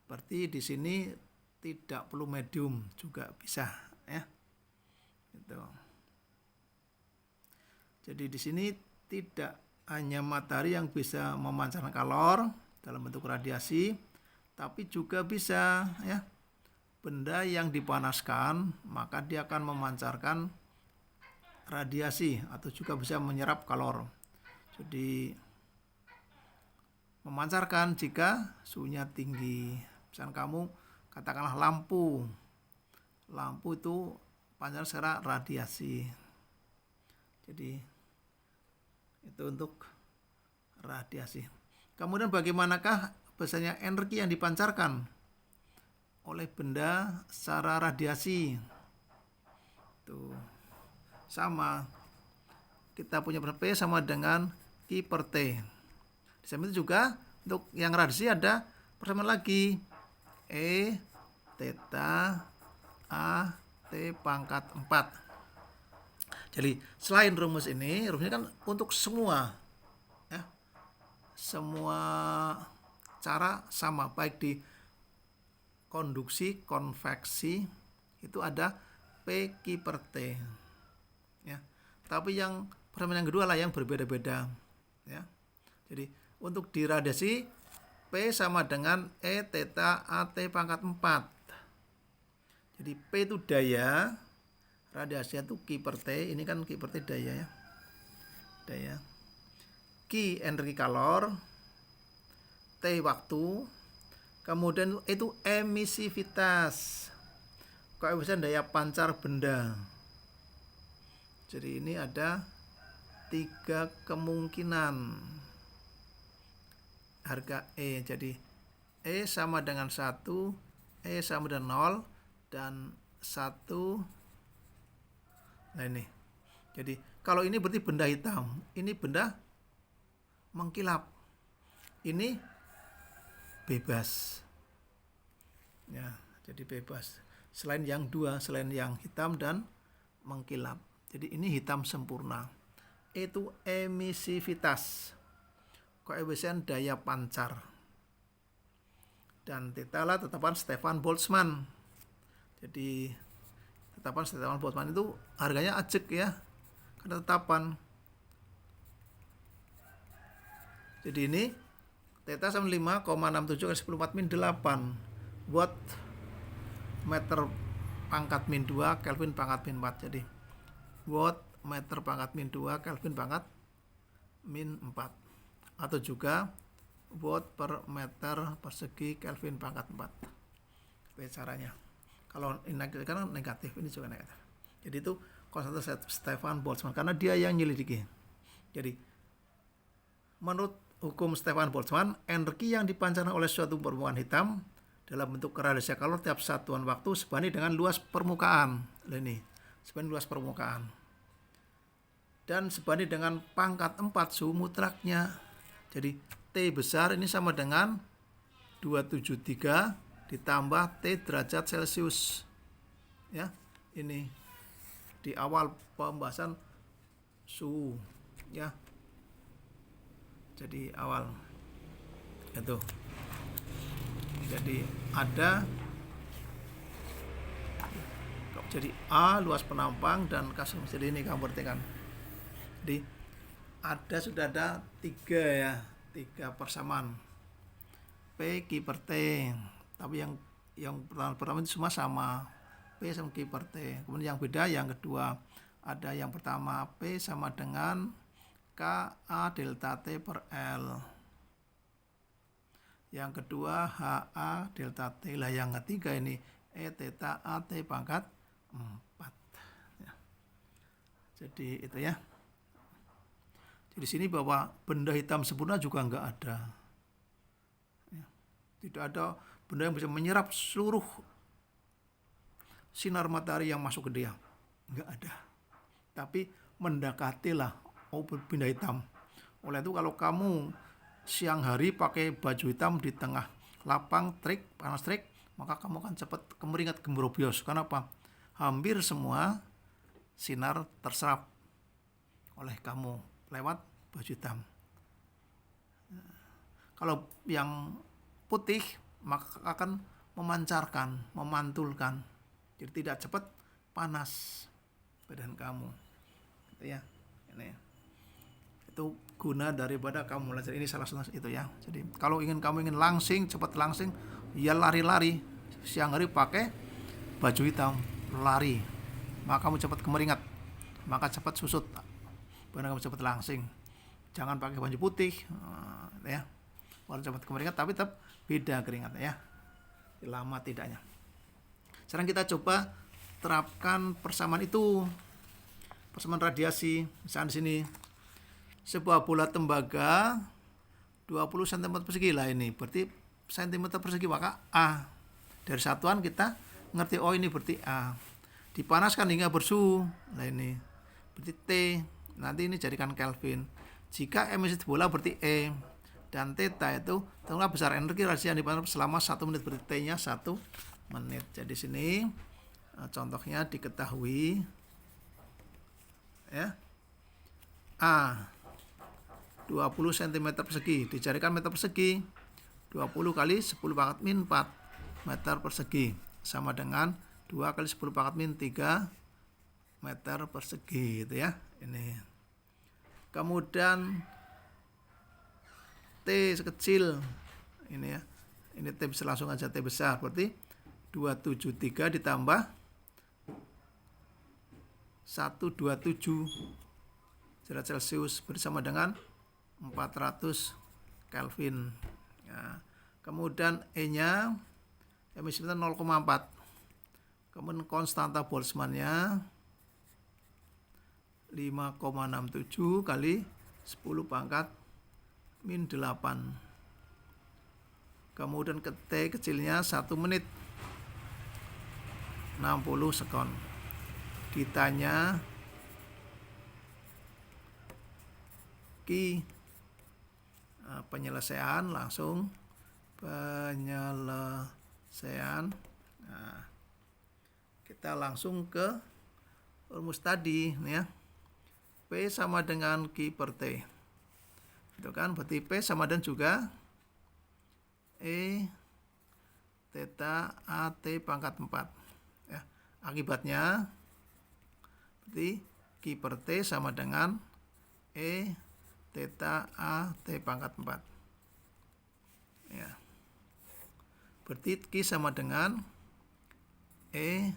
[SPEAKER 1] Berarti di sini tidak perlu medium juga bisa, ya. Gitu. Jadi di sini tidak hanya matahari yang bisa memancarkan kalor dalam bentuk radiasi, tapi juga bisa, ya, benda yang dipanaskan maka dia akan memancarkan radiasi atau juga bisa menyerap kalor. Jadi memancarkan jika suhunya tinggi. Misalnya kamu katakanlah lampu itu pancar secara radiasi. Jadi itu untuk radiasi. Kemudian bagaimanakah biasanya energi yang dipancarkan oleh benda secara radiasi? Tuh. Sama. Kita punya P sama dengan Q per T. Di samping itu juga untuk yang radiasi ada persamaan lagi. E theta A T pangkat 4. Jadi selain rumusnya kan untuk semua, ya, semua cara sama, baik di konduksi, konveksi itu ada P Q per T, ya. Tapi yang persamaan yang kedua lah yang berbeda-beda, ya. Jadi untuk di radiasi P sama dengan E theta A T pangkat 4. Jadi P itu daya, radiasi itu Q per T, ini kan Q per T daya, ya. Daya. Q energi kalor, T waktu, kemudian itu emisivitas, koefisien daya pancar benda. Jadi ini ada 3 kemungkinan harga E. Jadi E sama dengan 1, E sama dengan 0, dan 1. Nah ini. Jadi kalau ini berarti benda hitam, ini benda mengkilap, ini bebas. Ya, jadi bebas. Selain yang dua, selain yang hitam dan mengkilap. Jadi ini hitam sempurna. Itu emisivitas, koefisien daya pancar. Dan theta lah tetapan Stefan Boltzmann. Jadi tetapan Stefan Boltzmann itu harganya ajek, ya, karena tetapan. Jadi ini theta sama 5,67 kali 10 min 8 watt meter pangkat min 2 Kelvin pangkat min 4. Jadi watt meter pangkat min 2 Kelvin pangkat min 4, atau juga watt per meter persegi Kelvin pangkat 4. Itu caranya. Kalau ini kan negatif, ini juga negatif. Jadi itu konstanta Stefan Boltzmann karena dia yang nyelidiki. Jadi menurut hukum Stefan Boltzmann, energi yang dipancarkan oleh suatu permukaan hitam dalam bentuk radiasi kalor tiap satuan waktu sebanding dengan luas permukaan. Ini sebanding luas permukaan. Dan sebanding dengan pangkat 4 suhu mutlaknya. Jadi T besar ini sama dengan 273 ditambah T derajat Celcius. Ya, ini di awal pembahasan suhu, ya. Jadi awal itu. Jadi ada, jadi A luas penampang dan kasih mesin ini kamu perhatikan. Jadi sudah ada 3, ya, 3 persamaan P Q per T. Tapi yang pertama itu semua sama, P sama Q per T. Kemudian yang beda yang kedua, ada yang pertama P sama dengan KA delta T per L. Yang kedua HA delta T. Lah yang ketiga ini E theta A T pangkat 4. Ya. Jadi itu, ya. Jadi di sini bahwa benda hitam sempurna juga enggak ada. Ya. Tidak ada benda yang bisa menyerap seluruh sinar matahari yang masuk ke dia. Enggak ada. Tapi mendekatilah benda hitam. Oleh itu kalau kamu siang hari pakai baju hitam di tengah lapang panas terik, maka kamu akan cepat kemeringat, gemerobios. Kenapa? hampir semua sinar terserap oleh kamu lewat baju hitam. Kalau yang putih maka akan memancarkan, memantulkan, jadi tidak cepat panas badan kamu, gitu ya. Ini itu guna daripada kamu belajar, ini salah satu itu ya. Jadi kalau kamu ingin langsing, cepat langsing, ya lari-lari siang hari pakai baju hitam, lari, maka kamu cepat kemeringat, maka cepat susut, badan kamu cepat langsing. Jangan pakai baju putih, ya, walaupun cepat kemeringat tapi tetap beda keringatnya ya, lama tidaknya. Sekarang kita coba terapkan persamaan itu, persamaan radiasi. Misalnya di sini sebuah bola tembaga 20 cm persegi lah, ini berarti cm persegi, maka A. Dari satuan kita ngerti, oh ini berarti A. Dipanaskan hingga bersuhu, nah ini berarti T. Nanti ini jadikan Kelvin. Jika emisi bola berarti E, dan theta itu tengah besar energi radiasi yang dipanaskan selama 1 menit, berarti T-nya 1 menit. Jadi sini contohnya diketahui ya. A 20 cm persegi, dicarikan meter persegi. 20 kali 10 pangkat min 4 meter persegi sama dengan 2 kali 10 pangkat min 3 meter persegi, gitu ya. Ini. Kemudian T sekecil ini ya. Ini T bisa langsung aja T besar, berarti 273 ditambah 127 derajat Celcius bersama dengan 400 Kelvin. Ya. Kemudian E-nya emisinya 0,4. Kemudian konstanta Boltzmann-nya 5,67 kali 10 pangkat min 8. Kemudian ke T kecilnya 1 menit 60 sekon. Ditanya penyelesaian, langsung penyelesaian. Nah, kita langsung ke rumus tadi nih ya. P sama dengan Q per T. Itu kan berarti P sama dengan juga E theta AT pangkat 4 ya. Akibatnya berarti Q per T sama dengan E theta AT pangkat 4 ya. Berarti Q sama dengan E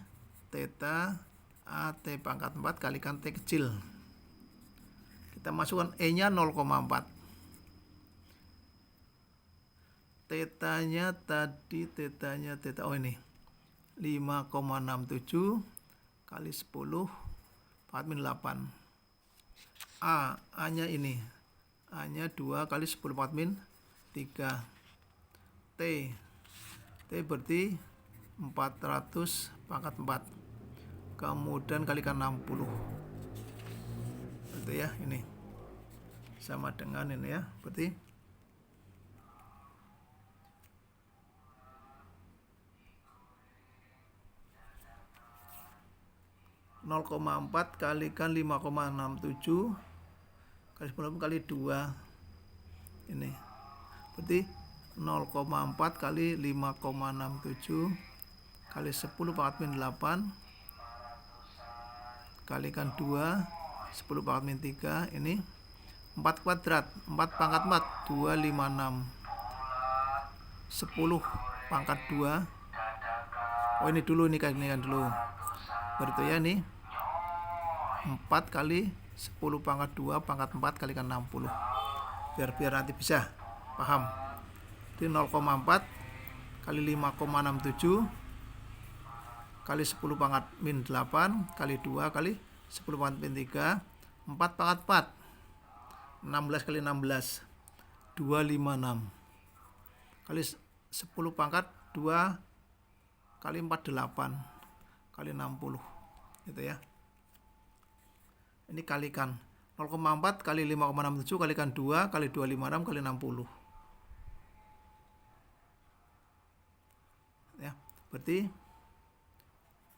[SPEAKER 1] theta AT pangkat 4 kalikan T kecil. Kita masukkan E-nya 0,4. Tetanya tadi, theta oh ini 5,67 kali 10 pangkat min 8. A-nya ini, A-nya 2 kali 10 pangkat min 3. T berarti 400 pangkat 4. Kemudian kalikan 60. Itu ya, ini sama dengan ini ya, berarti 0,4 kalikan 5,67 kali 10 kali 2. Ini berarti 0,4 kali 5,67 kali 10 pangkat min 8 kalikan 2 10 pangkat min 3, ini 4 kuadrat, 4 pangkat 4 256, 10 pangkat 2. Oh ini dulu, ini kan dulu. Berarti ya ini 4 kali 10 pangkat 2 pangkat 4 kalikan 60. Biar nanti bisa paham. Jadi 0,4 kali 5,67 kali 10 pangkat min 8 kali 2 kali 10 pangkat min 3, 4 pangkat 4 16 kali 16 256 kali 10 pangkat 2 kali 4 8 kali 60, gitu ya. Ini kalikan 0,4 kali 5,67 kalikan 2 kali 256 kali 60 ya, berarti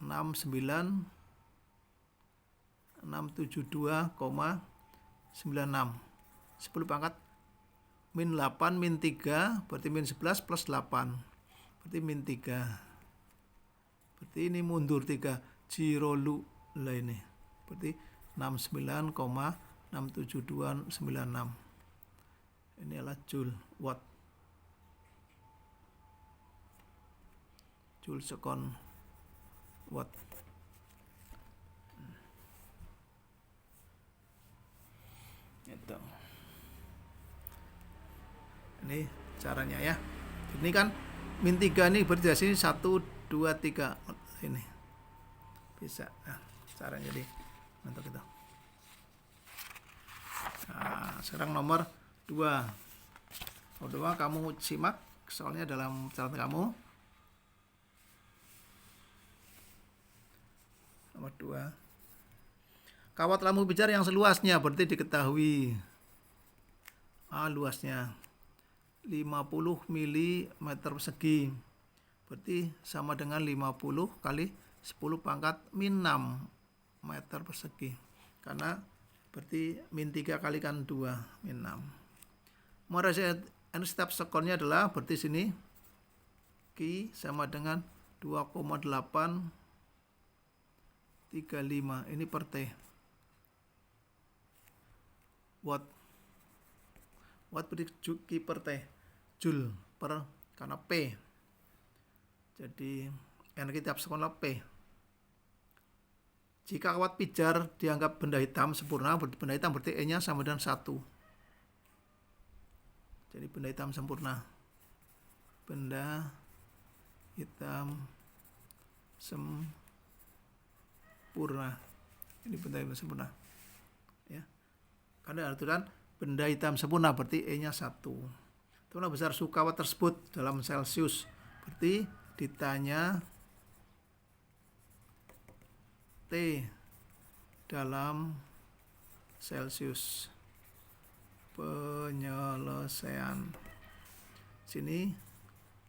[SPEAKER 1] 672,96. 10 pangkat min 8 min 3 berarti min 11 plus 8 berarti min 3. Berarti ini mundur 3 jirolu lah ini. Berarti 69,67296. Ini adalah joule watt. Joule second watt. Itu. Ini caranya ya. Ini kan min 3 ini berarti dari sini 1 2 3 ini. Bisa. Nah, caranya jadi untuk itu. Nah, sekarang nomor 2. Nomor 2 kamu simak soalnya dalam catatan kamu. Nomor 2. Kawat lampu pijar yang seluasnya berarti diketahui. Luasnya 50 mm persegi. Berarti sama dengan 50 kali 10 pangkat min 6 meter persegi. Karena berarti min 3 kalikan 2 min 6. N step sekonnya adalah berarti sini Q sama dengan 2,835 ini per T. Watt berarti Q per T, joule per karena P. Jadi energi tiap sekon P. Jika kawat pijar dianggap benda hitam sempurna, benda hitam berarti E-nya sama dengan 1. Jadi benda hitam sempurna. Benda hitam sempurna. Ini benda hitam sempurna. Ya. Karena aturan benda hitam sempurna berarti E-nya 1. Itulah besar suhu kawat tersebut dalam Celcius. Berarti ditanya T dalam Celcius. Penyelesaian. Sini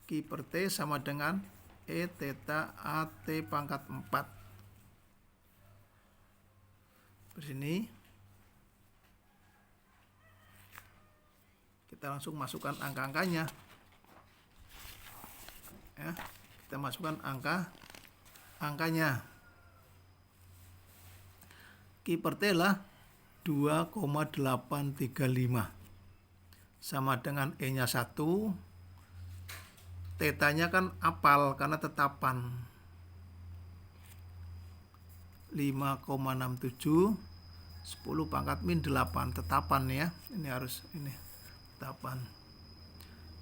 [SPEAKER 1] Q per T sama dengan E theta AT pangkat 4. Di sini kita langsung masukkan angka-angkanya. Ya, kita masukkan angkanya. Q per T lah 2,835 sama dengan E-nya 1. Tetanya kan apal karena tetapan 5,67 10 pangkat min 8 tetapan ya. Ini harus ini tetapan.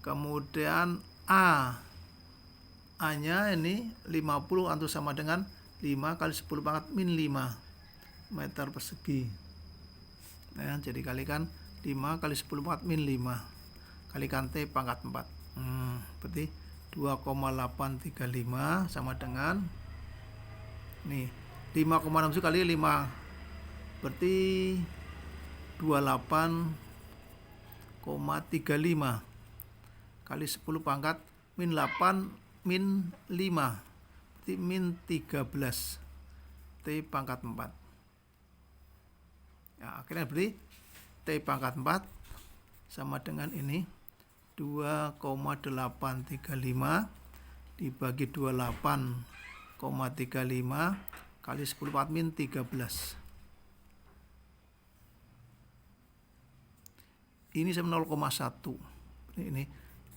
[SPEAKER 1] Kemudian A-nya ini 50 atau sama dengan 5 kali 10 pangkat min 5 meter persegi. Nah, jadi kalikan 5 kali 10 pangkat min 5 kalikan T pangkat 4. Berarti 2,835 sama dengan nih 5,67 kali 5 berarti 28,35 kali 10 pangkat min 8 min 5 berarti min 13 T pangkat 4. Ya, akhirnya berarti T pangkat 4 sama dengan ini 2,835 dibagi 28,35 kali 10 pangkat min 13. Ini sama 0,1. Ini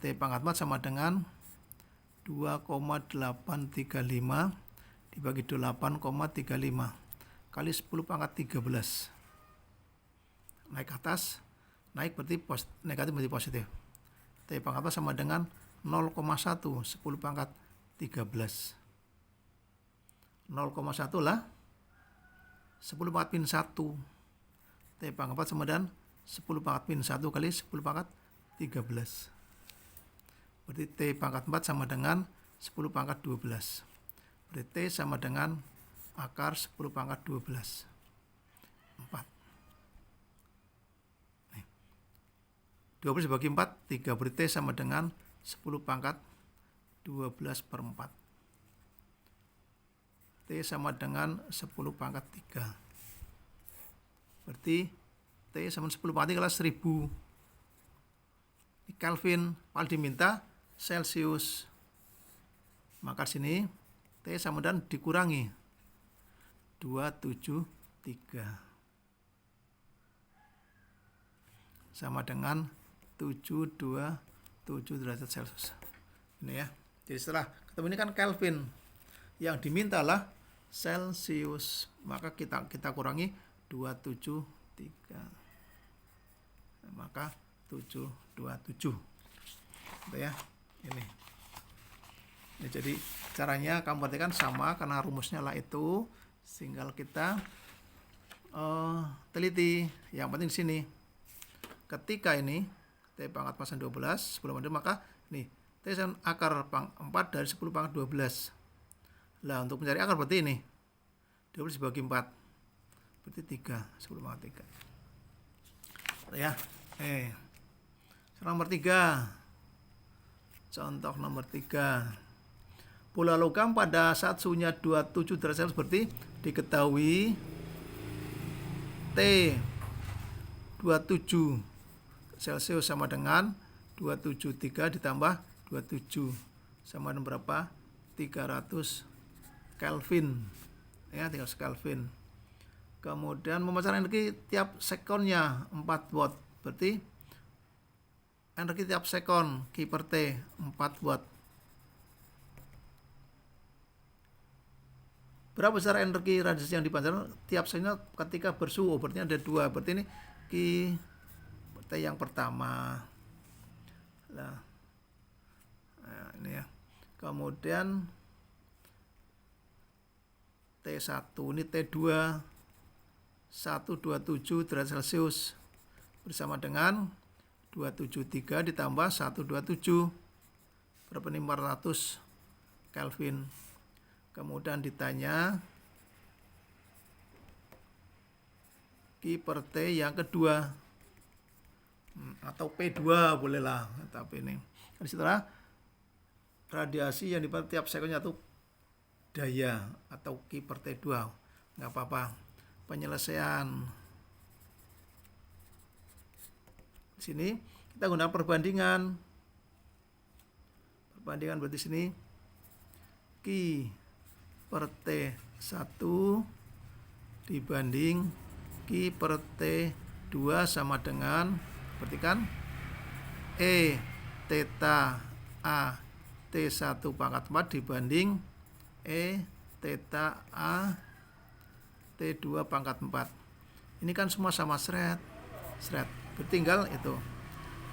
[SPEAKER 1] T pangkat 4 sama dengan 2,835 dibagi 8,35 kali 10 pangkat 13. Naik ke atas, naik berarti negatif berarti positif. T pangkat 4 sama dengan 0,1 10 pangkat 13. 0,1 lah 10 pangkat min 1. T pangkat 4 sama dengan 10 pangkat min 1 kali 10 pangkat 13. Berarti T pangkat 4 sama dengan 10 pangkat 12. Berarti T sama dengan akar 10 pangkat 12. 4. 12 dibagi 4, 3 berarti T sama dengan 10 pangkat 12 per 4. T sama dengan 10 pangkat 3. Berarti T sama 10 pangkat 3 adalah 1000 Kelvin. Kalau diminta Celsius, maka sini T sama dengan dikurangi 273 sama dengan 727 derajat Celcius. Ini ya. Jadi setelah ketemu ini kan Kelvin, yang diminta lah Celsius, maka kita kurangi 273, maka 727. Gitu ya. Ini. Ya, jadi caranya kamu perhatikan sama, karena rumusnya lah itu, tinggal kita teliti. Yang penting di sini, ketika ini T pangkat 4 12 10 maka nih T sama akar 4 dari 10 pangkat 12. Lah untuk mencari akar berarti ini 12 dibagi 4 berarti 3, 10 pangkat 3 ya. Nomor 3, contoh nomor 3, bola logam pada saat suhunya 27 derajat Celcius berarti diketahui T 27 Celcius sama dengan 273 ditambah 27 sama dengan berapa? 300 Kelvin ya, 300 Kelvin. Kemudian memancarkan energi tiap sekonnya 4 watt, berarti energi tiap sekon Q per T 4 watt. Berapa besar energi radiasi yang dipancarkan tiap sekonnya ketika bersuhu? Berarti ada 2, berarti ini Q T yang pertama. Nah, ini ya. Kemudian T1, ini T2 127 derajat Celcius bersama dengan 273 ditambah 127 berapa nih? 400 Kelvin. Kemudian ditanya Q per T yang kedua, atau P2 bolehlah, tapi ini setelah radiasi yang dipancarkan tiap sekonnya itu daya atau Q per T2, nggak apa-apa. Penyelesaian di sini kita gunakan perbandingan berarti sini Q per T1 dibanding Q per T2 sama dengan, berarti kan E theta A T1 pangkat 4 dibanding E theta A T2 pangkat 4. Ini kan semua sama seret. Bertinggal itu.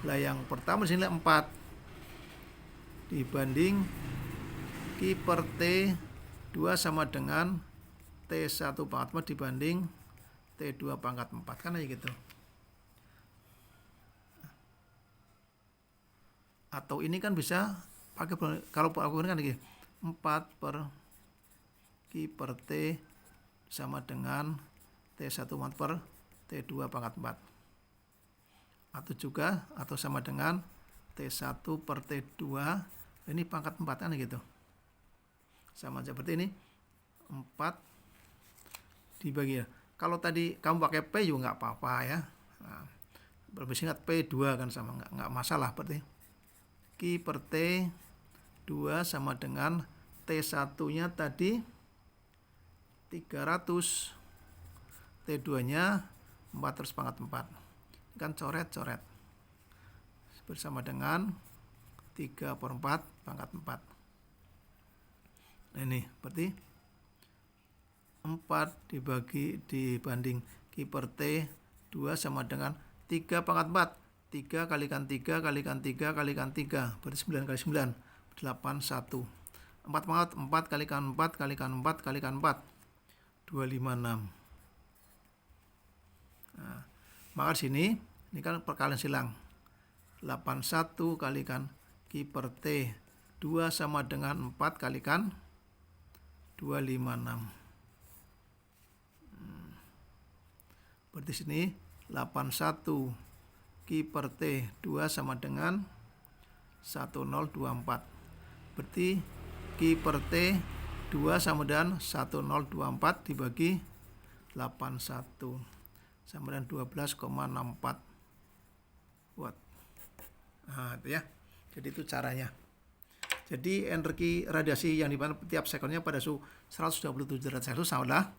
[SPEAKER 1] Lah yang pertama di sini 4 dibanding Q per T2 sama dengan T1 pangkat 4 dibanding T2 pangkat 4, kan aja gitu. Atau ini kan bisa pakai, kalau aku kan lagi 4 per Q per T sama dengan T1 per T2 pangkat 4. Atau sama dengan T1 per T2, ini pangkat 4 kan gitu. Sama seperti ini 4 dibagi ya. Kalau tadi kamu pakai P juga nggak apa-apa ya. Nah, lebih singkat P2 kan sama, nggak masalah. Berarti Q per T2 sama dengan T1-nya tadi 300, T2-nya 400 pangkat 4. Kan coret-coret. Bersama dengan 3/4 pangkat 4. Nah, ini berarti 4 dibanding Q per T2 sama dengan 3 pangkat 4. 3 kalikan 3 kalikan 3 kalikan 3 berarti 9 kali 9 81. 4 pangkat 4 kalikan 4 kalikan 4 kalikan 4 256. Nah, maka di sini ini kan perkalian silang. 81 kalikan Q per T2 sama dengan 4 kalikan 256. Berarti sini 81 Q per T2 sama dengan 1024. Berarti Q per T 2 sama dengan 1024 dibagi 81 sama dengan 12,64 watt. Nah, itu ya. Jadi itu caranya. Jadi energi radiasi yang dipantul tiap sekunnya pada suhu 127 derajat Celcius adalah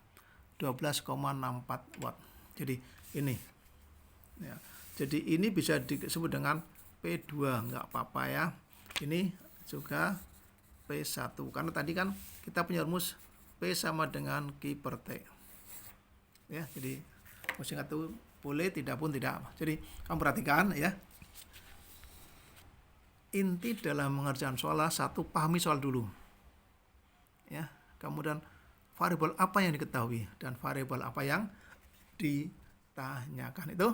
[SPEAKER 1] 12,64 watt. Jadi ini. Ya. Jadi ini bisa disebut dengan P2, nggak apa-apa ya. Ini juga P1 karena tadi kan kita punya rumus P sama dengan Q per T. Ya, jadi mesti ingat itu boleh, tidak pun tidak. Jadi kamu perhatikan ya. Inti dalam mengerjakan soal satu, pahami soal dulu. Ya, kemudian variabel apa yang diketahui dan variabel apa yang ditanyakan itu.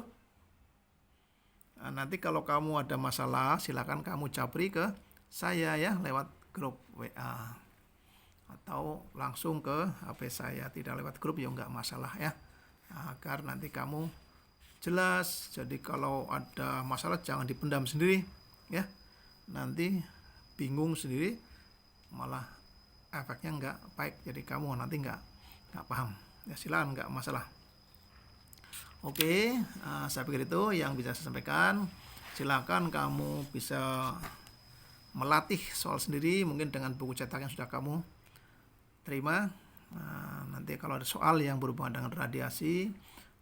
[SPEAKER 1] Nah, nanti kalau kamu ada masalah silakan kamu japri ke saya ya lewat grup WA atau langsung ke HP saya, tidak lewat grup ya nggak masalah ya, agar nanti kamu jelas. Jadi kalau ada masalah jangan dipendam sendiri ya, nanti bingung sendiri malah efeknya nggak baik, jadi kamu nanti nggak paham ya. Silakan, nggak masalah. Oke, saya pikir itu yang bisa saya sampaikan. Silakan kamu bisa melatih soal sendiri mungkin dengan buku cetak yang sudah kamu terima. Nanti kalau ada soal yang berhubungan dengan radiasi,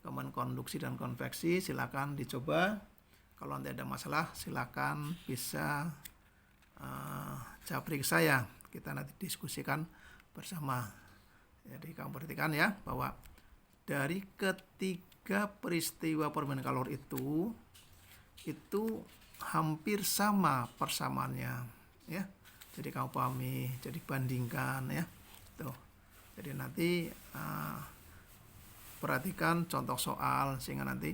[SPEAKER 1] kemudian konduksi dan konveksi, silakan dicoba. Kalau nanti ada masalah silakan bisa japri ke saya, kita nanti diskusikan bersama. Jadi kamu perhatikan ya bahwa dari ketiga peristiwa perbandingan kalori itu hampir sama persamaannya ya. Jadi kamu pahami, jadi bandingkan ya. Tuh. Jadi nanti perhatikan contoh soal sehingga nanti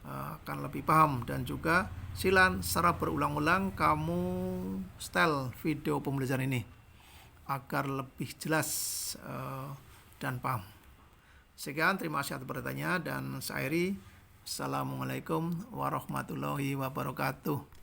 [SPEAKER 1] akan lebih paham, dan juga silakan secara berulang-ulang kamu setel video pembelajaran ini agar lebih jelas dan paham. Sekian, terima kasih atas perhatiannya dan saya akhiri. Assalamualaikum warahmatullahi wabarakatuh.